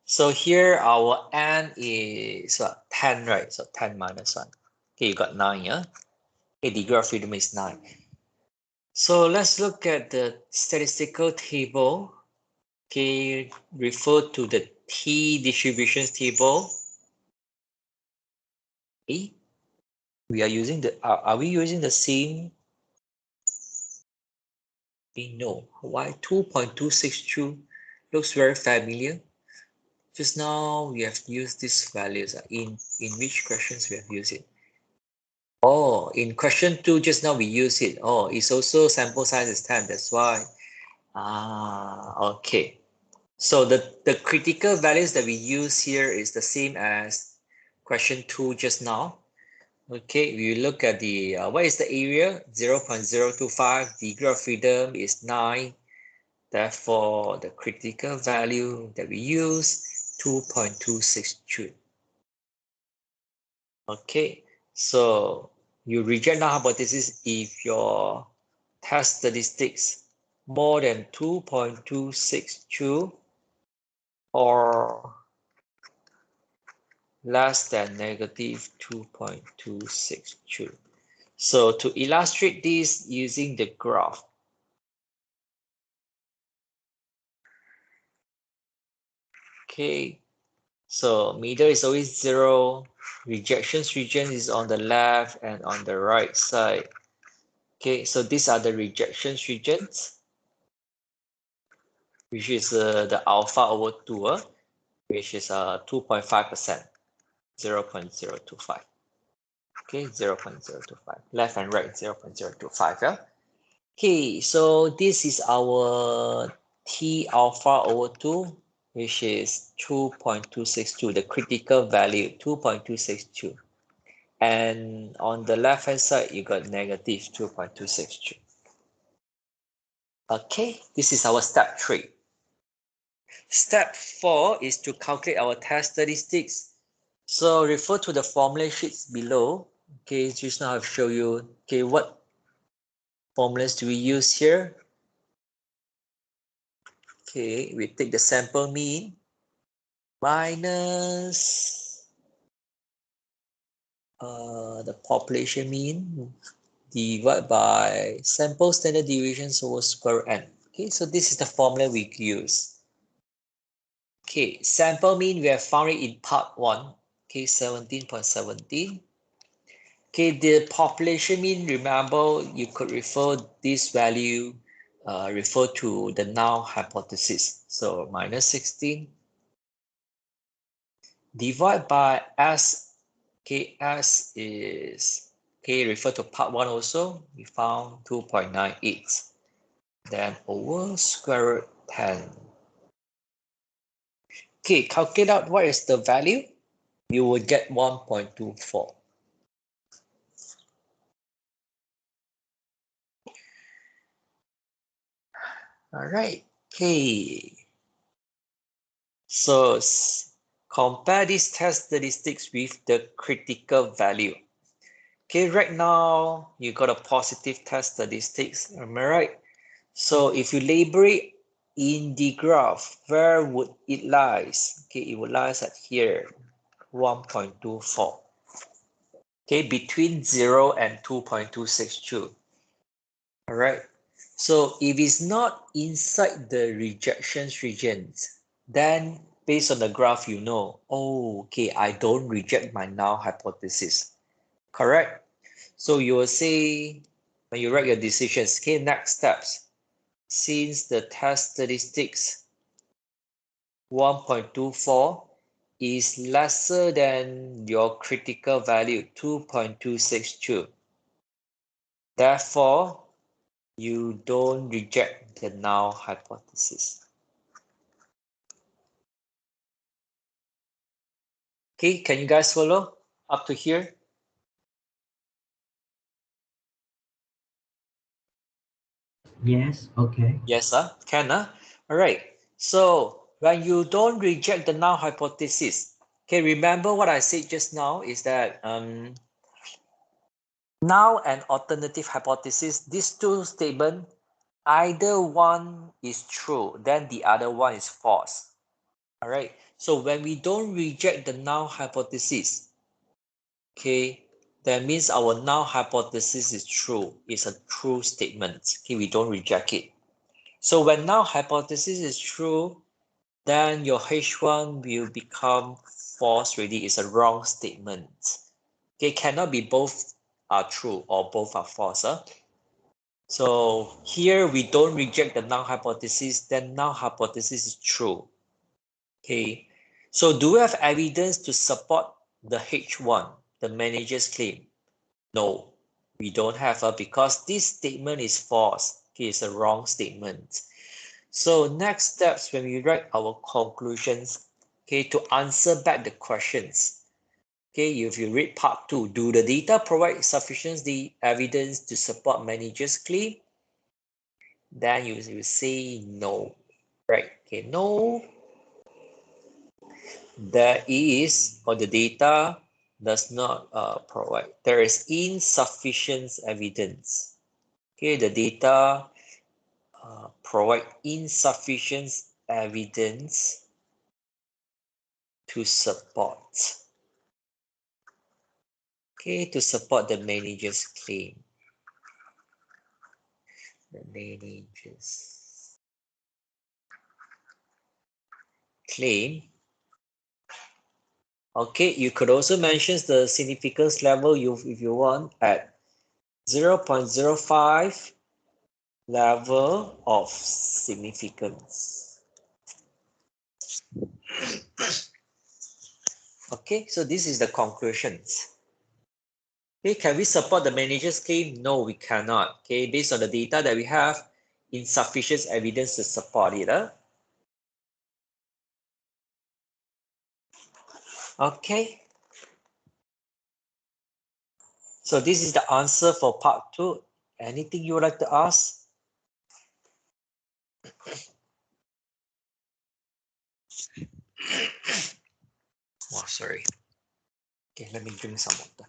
So here our n is 10, right? So 10 minus 1. Okay, you got 9, yeah? Okay, degree of freedom is 9. So let's look at the statistical table. Okay, refer to the t distributions table. Okay, we are using are we using the same? No. Why 2.262 looks very familiar? Just now we have used these values. In which questions we have used it? Oh, in question 2 just now we use it. Oh, it's also sample size is 10. That's why. Okay. So the critical values that we use here is the same as question 2 just now. Okay, we look at the what is the area? 0.025. Degree of freedom is 9. Therefore, the critical value that we use 2.262. Okay, so you reject null hypothesis if your test statistics more than 2.262 or less than negative 2.262. So to illustrate this using the graph, okay, so middle is always 0, rejections region is on the left and on the right side. Okay, so these are the rejections regions, which is the alpha over 2, which is 2.5%, 0.025. Okay, 0.025. Left and right, 0.025. Yeah. Okay, so this is our T alpha over 2, which is 2.262, the critical value, 2.262. And on the left hand side, you got negative 2.262. Okay, this is our step 3. Step 4 is to calculate our test statistics. So refer to the formula sheets below. Okay, just now I've shown you, okay, what formulas do we use here? Okay, we take the sample mean minus the population mean divided by sample standard deviations over square root n. Okay, so this is the formula we use. Okay, sample mean we have found it in part 1. Okay, 17.17. Okay, the population mean, remember, you could refer this value, refer to the null hypothesis. So minus 16 divided by S. Okay, S is, okay, refer to part 1 also. We found 2.98. Then over square root 10. Okay, calculate out what is the value. You will get 1.24. All right, okay. So compare these test statistics with the critical value. Okay, right now you got a positive test statistics, am I right? So if you label it in the graph, where would it lies? Okay, it would lies at here, 1.24. Okay, between 0 and 2.262. All right. So if it's not inside the rejections regions, then based on the graph, you know, oh, okay, I don't reject my null hypothesis. Correct? So you will say, when you write your decisions, okay, next steps. Since the test statistics 1.24 is lesser than your critical value 2.262. Therefore, you don't reject the null hypothesis. Okay, can you guys follow up to here? Yes, okay. Yes, can, all right. So when you don't reject the null hypothesis, okay, remember what I said just now is that null and alternative hypothesis, these two statements, either one is true, then the other one is false. All right. So when we don't reject the null hypothesis, okay, that means our null hypothesis is true. It's a true statement. Okay, we don't reject it. So when null hypothesis is true, then your H1 will become false already. It's a wrong statement. Okay, cannot be both are true or both are false. So here we don't reject the null hypothesis, then null hypothesis is true. Okay, so do we have evidence to support the H1, the manager's claim? No, we don't have because this statement is false. Okay, it's a wrong statement. So next steps when we write our conclusions, okay, to answer back the questions. Okay, if you read part 2, do the data provide sufficient evidence to support manager's claim? Then you will say no, right? Okay, no, there is, or the data does not provide. There is insufficient evidence. Okay, the data provide insufficient evidence to support. Okay, to support the manager's claim. The manager's claim. Okay, you could also mention the significance level if you want at 0.05 level of significance. Okay, so this is the conclusions. Okay, can we support the manager's claim? No, we cannot. Okay, based on the data that we have, insufficient evidence to support it. Okay. So this is the answer for part 2. Anything you would like to ask? Oh, sorry. Okay, let me drink some water.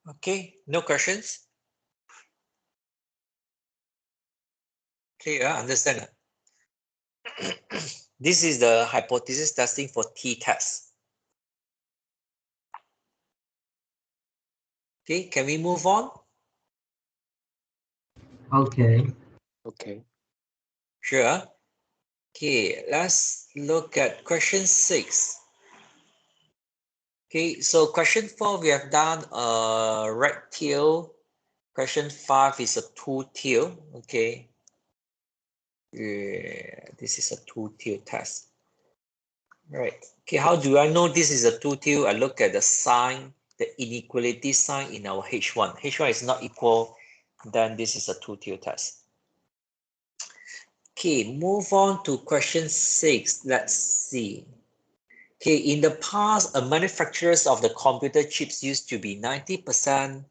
Okay, no questions? Clear, understand? This is the hypothesis testing for t-test. Okay, can we move on? Okay. Okay. Sure. Okay, let's look at question 6. Okay, so question 4, we have done a right tail. Question 5 is a two tail. Okay. Yeah, this is a two tail test. Right. Okay, how do I know this is a two tail? I look at the sign, the inequality sign in our H1. H1 is not equal, then this is a two tail test. Okay, move on to question 6. Let's see. Okay, in the past, manufacturers of the computer chips used to be 90%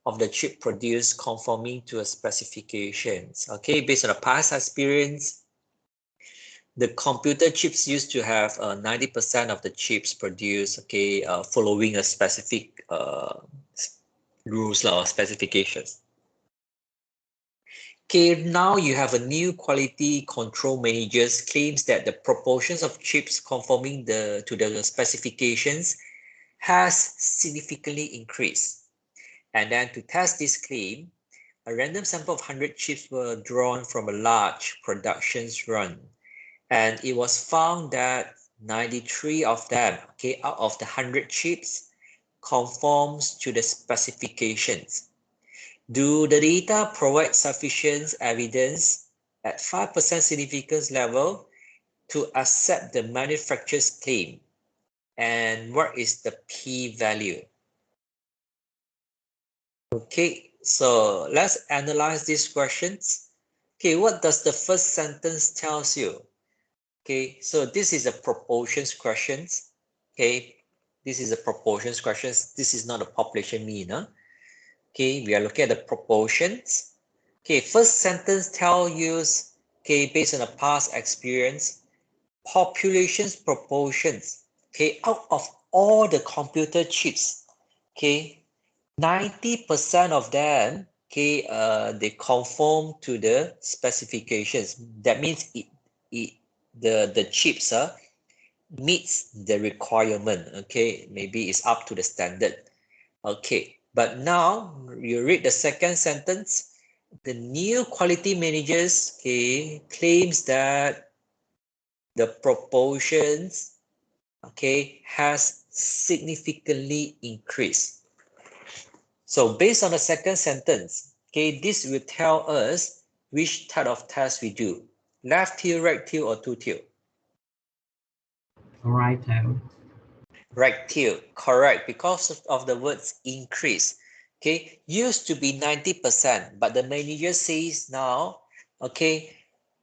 of the chip produced conforming to a specifications. Okay, based on the past experience, the computer chips used to have 90% of the chips produced, okay, following a specific rules or specifications. Okay, now you have a new quality control managers claims that the proportions of chips conforming to the specifications has significantly increased. And then to test this claim, a random sample of 100 chips were drawn from a large productions run. And it was found that 93 of them, okay, out of the 100 chips, conforms to the specifications. Do the data provide sufficient evidence at 5% significance level to accept the manufacturer's claim? And what is the p-value? Okay, so let's analyze these questions. Okay, what does the first sentence tells you? Okay, so this is a proportions questions. Okay, this is a proportions questions. This is not a population mean. Huh? Okay, we are looking at the proportions. Okay, first sentence tell you, okay, based on a past experience, populations proportions. Okay, out of all the computer chips, okay, 90% of them, okay, they conform to the specifications. That means the chips meets the requirement. Okay, maybe it's up to the standard. Okay, but now you read the second sentence. The new quality managers, okay, claims that the proportions, okay, has significantly increased. So based on the second sentence, okay, this will tell us which type of test we do. Left tail, right tail, or two tail? Right tail. Right tail, correct, because of the words increase. Okay, used to be 90%, but the manager says now, okay,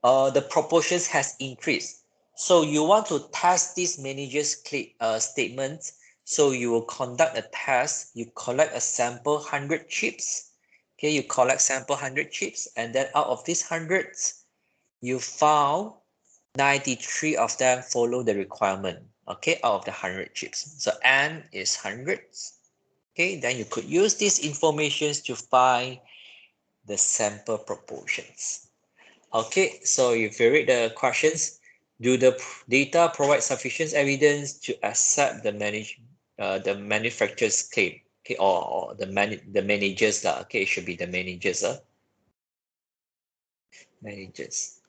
the proportions has increased. So you want to test this manager's statement. So you will conduct a test. You collect a sample 100 chips. Okay, you collect sample 100 chips, and then out of these hundreds, you found 93 of them follow the requirement. Okay, out of the 100 chips. So n is hundreds. Okay, then you could use these informations to find the sample proportions. Okay, so if you read the questions, do the data provide sufficient evidence to accept the manufacturer's claim? Okay, or the managers lah. Okay, it should be the managers. Managers.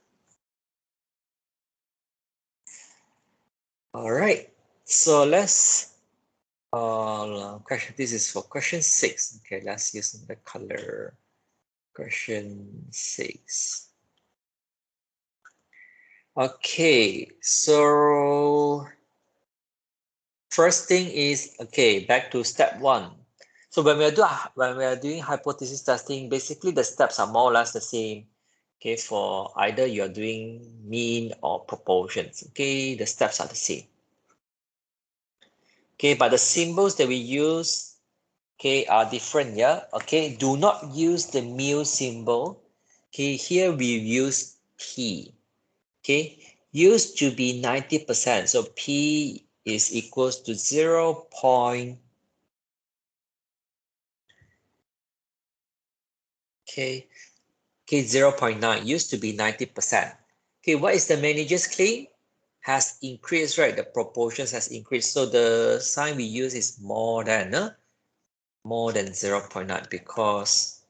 All right. So let's question. This is for question 6. Okay, let's use the color. Question 6. Okay, so first thing is, okay, back to step 1. So when we are doing hypothesis testing, basically the steps are more or less the same. Okay, for either you're doing mean or proportions. Okay, the steps are the same. Okay, but the symbols that we use, okay, are different. Yeah. Okay, do not use the mu symbol. Okay, here we use P. Okay, used to be 90%. So P is equals to 0.0 Okay, 0.9 used to be 90%. Okay, what is the manager's claim? Has increased, right? The proportions has increased. So the sign we use is more than 0.9 because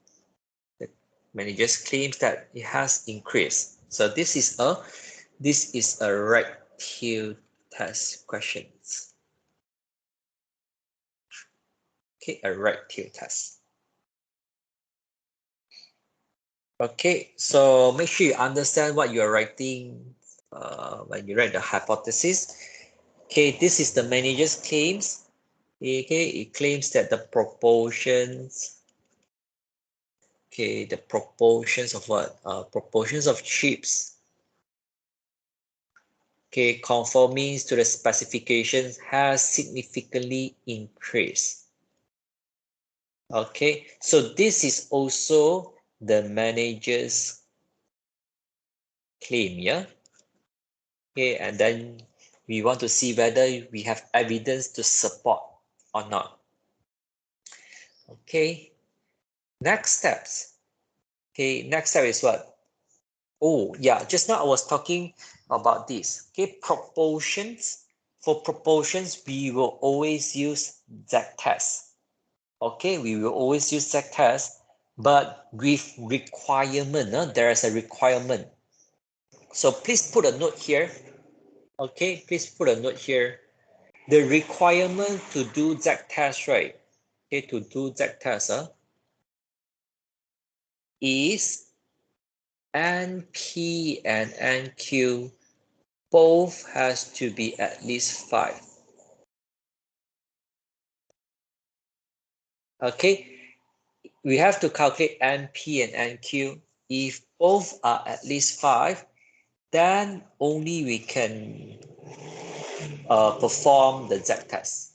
the manager's claims that it has increased. So this is a right tail test questions. Okay, a right tail test. Okay, so make sure you understand what you're writing when you write the hypothesis. Okay, this is the manager's claims. Okay, it claims that the proportions. Okay, the proportions of what? Proportions of chips. Okay, conforming to the specifications has significantly increased. Okay, so this is also the manager's claim, yeah? Okay, and then we want to see whether we have evidence to support or not. Okay, next steps. Okay, next step is what? Oh, yeah, just now I was talking about this. Okay, proportions. For proportions, we will always use z-test. Okay, we will always use z-test, but with requirement, there is a requirement. So please put a note here. Okay, please put a note here. The requirement to do z-test, right? Okay, to do z-test is NP and NQ both has to be at least 5. Okay, we have to calculate NP and NQ. If both are at least 5, then only we can perform the z-test.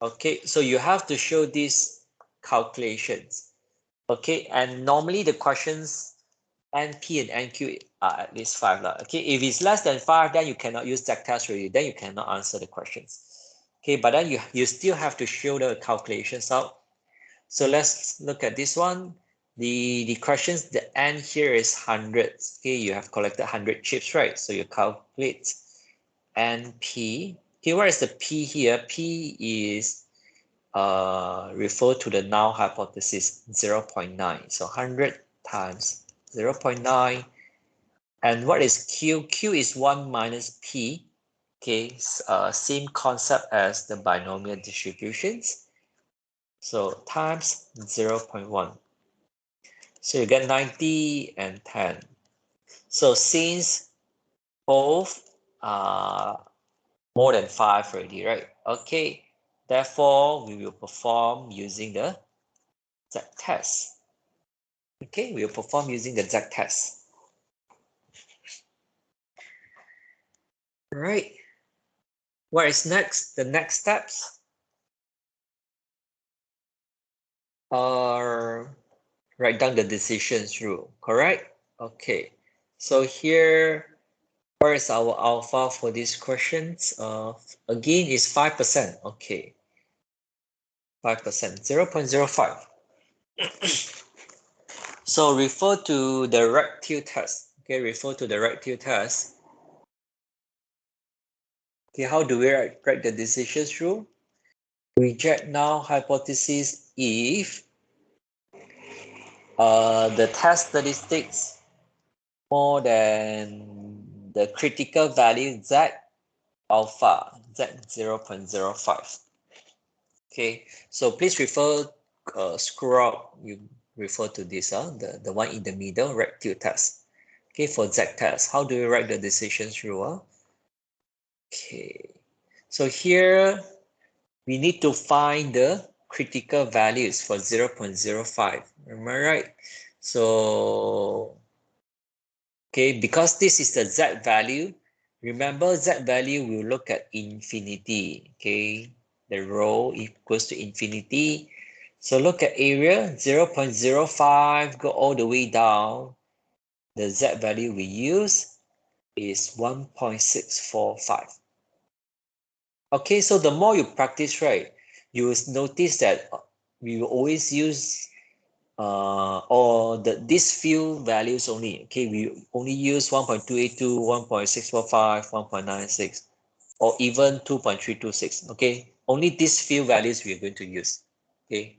Okay, so you have to show these calculations. Okay, and normally the questions NP and NQ are at least 5. Okay, if it's less than 5, then you cannot use z-test already. Then you cannot answer the questions. Okay, but then you still have to show the calculations out. So let's look at this one. The questions, the N here is 100. Okay, you have collected 100 chips, right? So you calculate NP. Okay, where is the P here? P is refer to the null hypothesis 0.9. So 100 times 0.9. And what is Q? Q is 1 minus P. Okay, same concept as the binomial distributions. So times 0.1. So you get 90 and 10. So since both are more than 5 already, right? Okay, therefore we will perform using the z-test. Okay, we will perform using the z-test. Right. What is next? The next steps are write down the decisions rule, correct? Okay, so here, where is our alpha for these questions? Again, is 5%. Okay, 5%, 0.05. So refer to the right tail test. Okay, refer to the right tail test. Okay, how do we write the decisions rule? Reject null hypothesis if the test statistics more than the critical value z alpha, z 0.05. Okay, so please refer, scroll up, you refer to this, the one in the middle, right tail test. Okay, for z-test, how do you write the decisions rule? Okay, so here we need to find the critical values for 0.05. Am I right? So, okay, because this is the z value, remember z value will look at infinity. Okay, the rho equals to infinity. So look at area 0.05, go all the way down. The z value we use is 1.645. Okay, so the more you practice, right, you will notice that we will always use or these few values only. Okay, we only use 1.282, 1.645, 1.96, or even 2.326. Okay, only these few values we are going to use. Okay,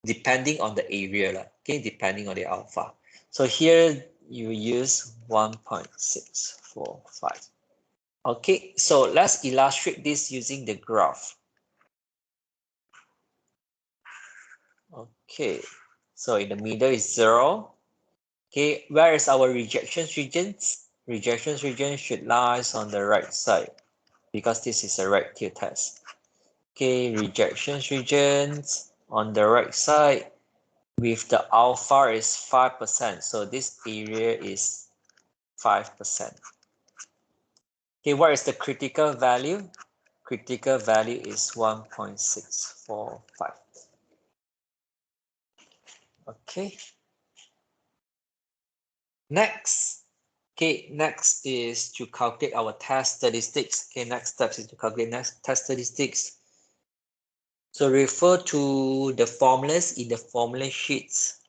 depending on the area, okay, depending on the alpha. So here you use 1.645. Okay, so let's illustrate this using the graph. Okay, so in the middle is 0. Okay, where is our rejection regions? Rejection region should lie on the right side because this is a right t-test. Okay, rejection regions on the right side with the alpha is 5%. So this area is 5%. Okay, what is the critical value? Critical value is 1.645. Okay. Next. Okay, next is to calculate our test statistics. Okay, next step is to calculate test statistics. So refer to the formulas in the formula sheets.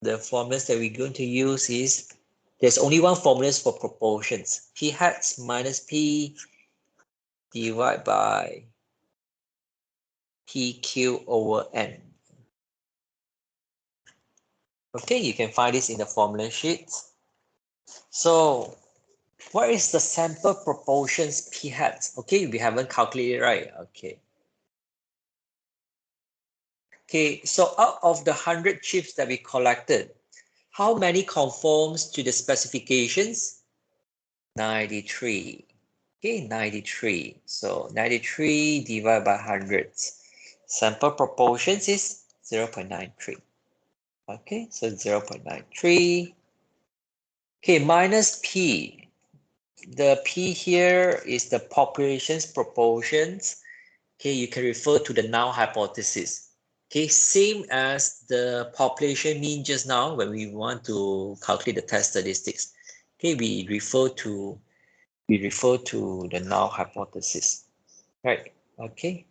The formulas that we're going to use is, there's only one formula for proportions. P hat minus P divided by PQ over N. Okay, you can find this in the formula sheet. So what is the sample proportions P hat? Okay, we haven't calculated, right? Okay. Okay, so out of the 100 chips that we collected, how many conforms to the specifications? 93. Okay, 93. So 93 divided by 100. Sample proportions is 0.93. Okay, so 0.93. Okay, minus P. The P here is the population's proportions. Okay, you can refer to the null hypothesis. Okay, same as the population mean just now when we want to calculate the test statistics. Okay, we refer to the null hypothesis, right? Okay.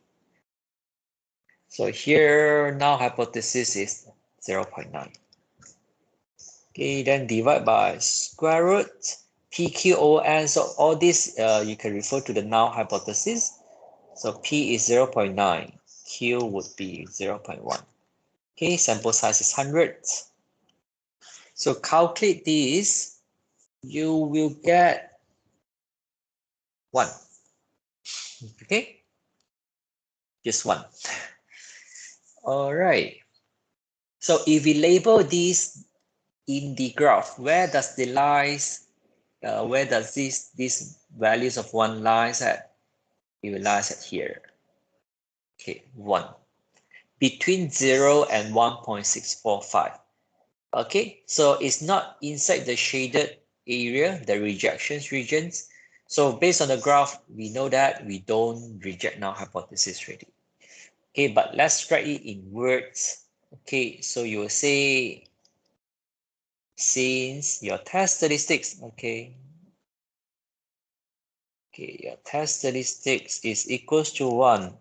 So here null hypothesis is 0.9. Okay, then divide by square root PQON. So all this you can refer to the null hypothesis. So P is 0.9. Q would be 0.1. Okay, sample size is 100. So calculate this, you will get 1. Okay, just 1. All right. So if we label this in the graph, where does the lies, where does these values of 1 lies at? It will lies at here. Okay, 1. Between 0 and 1.645. Okay, so it's not inside the shaded area, the rejections regions. So based on the graph, we know that we don't reject null hypothesis already. Okay, but let's write it in words. Okay, so you will say, since your test statistics, okay, your test statistics is equals to 1,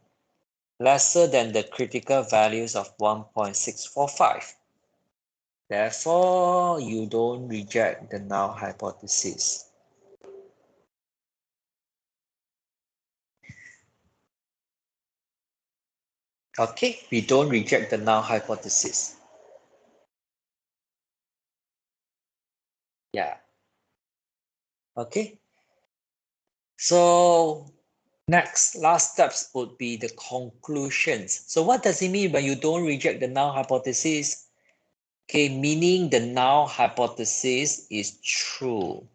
lesser than the critical values of 1.645. Therefore, you don't reject the null hypothesis. Okay, we don't reject the null hypothesis. Yeah. Okay. So next, last steps would be the conclusions. So what does it mean when you don't reject the null hypothesis? Okay, meaning the null hypothesis is true.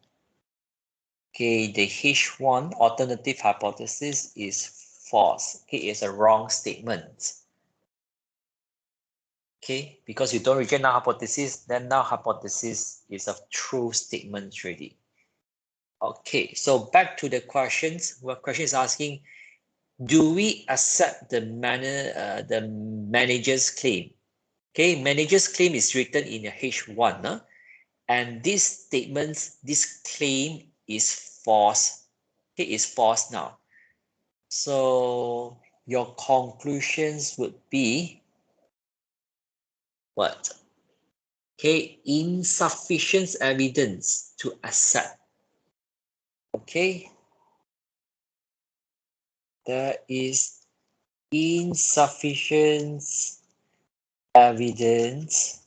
Okay, the H1 alternative hypothesis is false. Okay, it's a wrong statement. Okay, because you don't reject null hypothesis, then null hypothesis is a true statement already. Okay, so back to the questions. What question is asking? Do we accept the manager's claim? Okay, manager's claim is written in a H1, and this statement, this claim is false. Okay, is false now. So your conclusions would be what? Okay, insufficient evidence to accept. Okay, there is insufficient evidence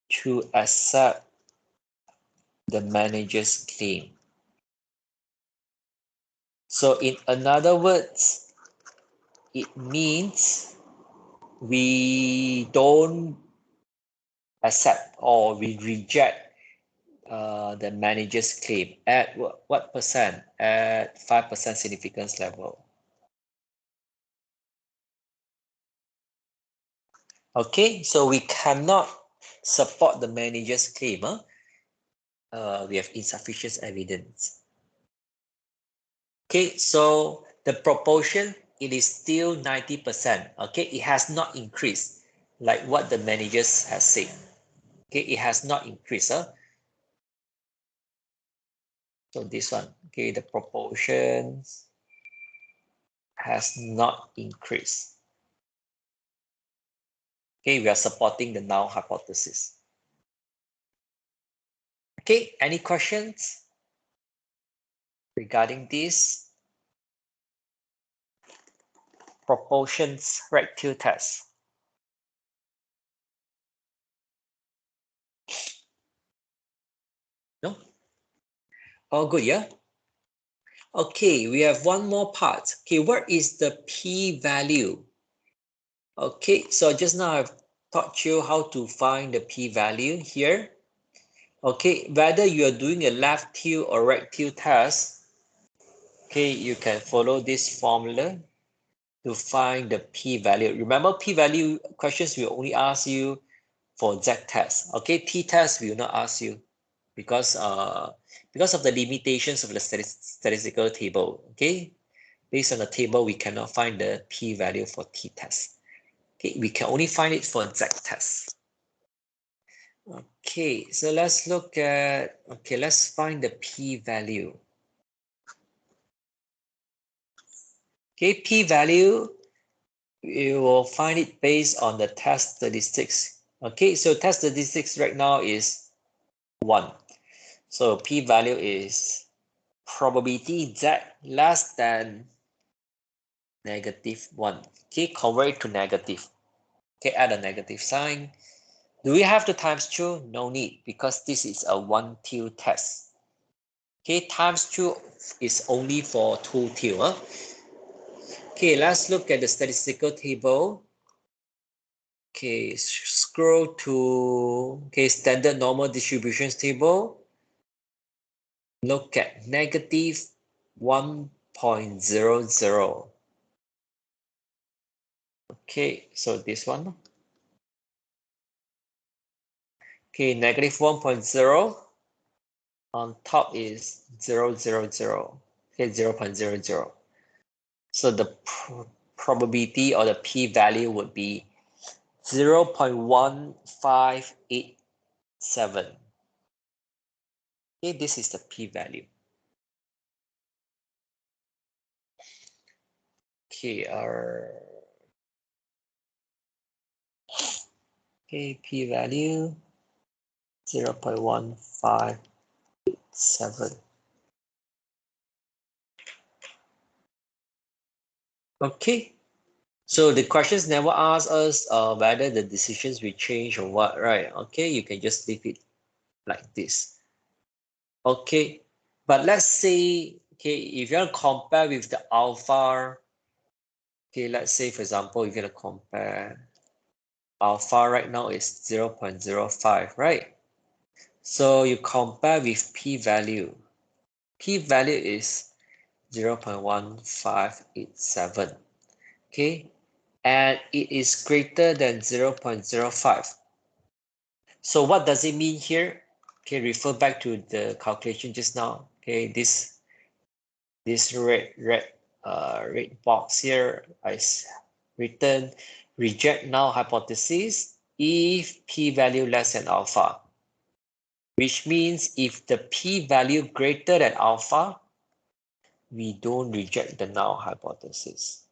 to accept the manager's claim. So in other words, it means we don't accept or we reject the manager's claim at what percent? At 5% significance level. Okay, so we cannot support the manager's claim. We have insufficient evidence. Okay, so the proportion, it is still 90%. Okay, it has not increased like what the managers has said. Okay, it has not increased. So this one, okay, the proportion has not increased. Okay, we are supporting the null hypothesis. Okay, any questions regarding this? Proportions rectile test. No? All good, yeah? Okay, we have one more part. Okay, what is the p-value? Okay, so just now I've taught you how to find the p-value here. Okay, whether you are doing a left tail or right tail test, okay, you can follow this formula to find the p-value. Remember, p-value questions will only ask you for z-test. Okay, t-test will not ask you because of the limitations of the statistical table. Okay, based on the table, we cannot find the p-value for t-test. Okay, we can only find it for z-test. Okay, so let's look at, okay, let's find the p-value. Okay, p-value, you will find it based on the test statistics. Okay, so test statistics right now is 1. So p-value is probability z less than -1. Okay, convert it to negative. Okay, add a negative sign. Do we have to times 2? No need, because this is a one-tail test. Okay, times 2 is only for 2 tail. Okay, let's look at the statistical table. Okay, scroll to standard normal distributions table. Look at -1.00. Okay, so this one. Okay, -1.0. On top is 0, 0, 0. Okay, 0.00. So the probability or the p-value would be 0.1587. Okay, this is the p-value. Okay, p-value 0.157. Okay, so the questions never ask us whether the decisions will change or what, right? Okay, you can just leave it like this. Okay, but let's say, okay, if you want to compare with the alpha, okay, let's say, for example, if you're going to compare alpha right now is 0.05, right? So you compare with p-value. P-value is 0.1587. Okay, and it is greater than 0.05. So what does it mean here? Okay, refer back to the calculation just now. Okay, this red box here is written reject null hypothesis if p-value less than alpha, which means if the p-value greater than alpha, we don't reject the null hypothesis.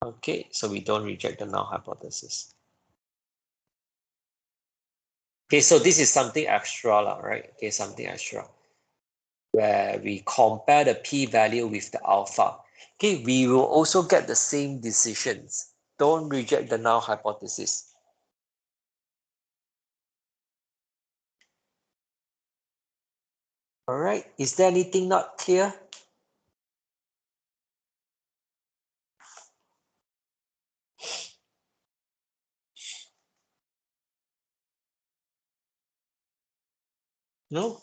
Okay, so we don't reject the null hypothesis. Okay, so this is something extra, right? Okay, something extra, where we compare the p-value with the alpha. Okay, we will also get the same decisions. Don't reject the null hypothesis. All right, is there anything not clear? No?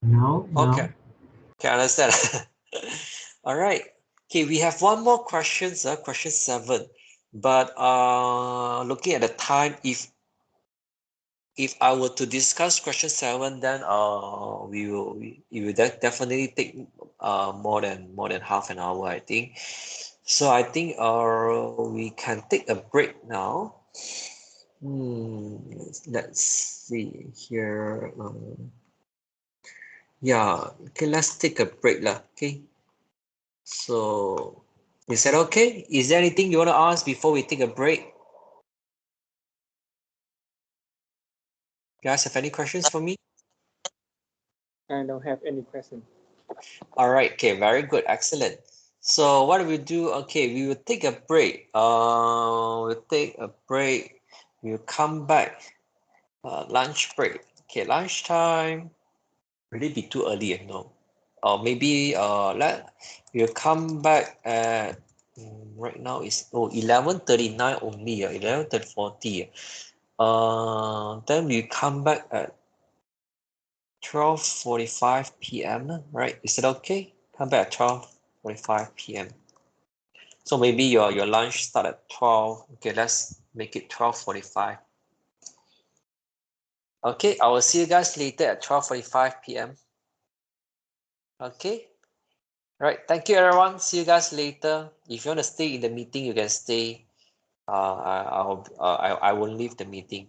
No, Okay. no. Okay, understand. All right. Okay, we have one more question, sir. Question 7. But looking at the time, if I were to discuss question 7, then it will definitely take more than half an hour, I think. So I think we can take a break now. Let's see here. Yeah, okay, let's take a break lah. Okay. So is that okay? Is there anything you want to ask before we take a break? You guys have any questions for me? I don't have any question. All right, okay, very good, excellent. So what we do, okay, we will take a break. We'll take a break. We'll come back. Lunch break. Okay, lunchtime. Will it be too early? No. Or maybe we'll come back at right now is 11:39 only. 11:40. Then we come back at 12:45 p.m. Right? Is that okay? Come back at 12:45 p.m. So maybe your lunch start at 12. Okay, let's make it 12:45. Okay, I will see you guys later at 12:45 p.m. Okay. All right. Thank you, everyone. See you guys later. If you want to stay in the meeting, you can stay. I won't leave the meeting.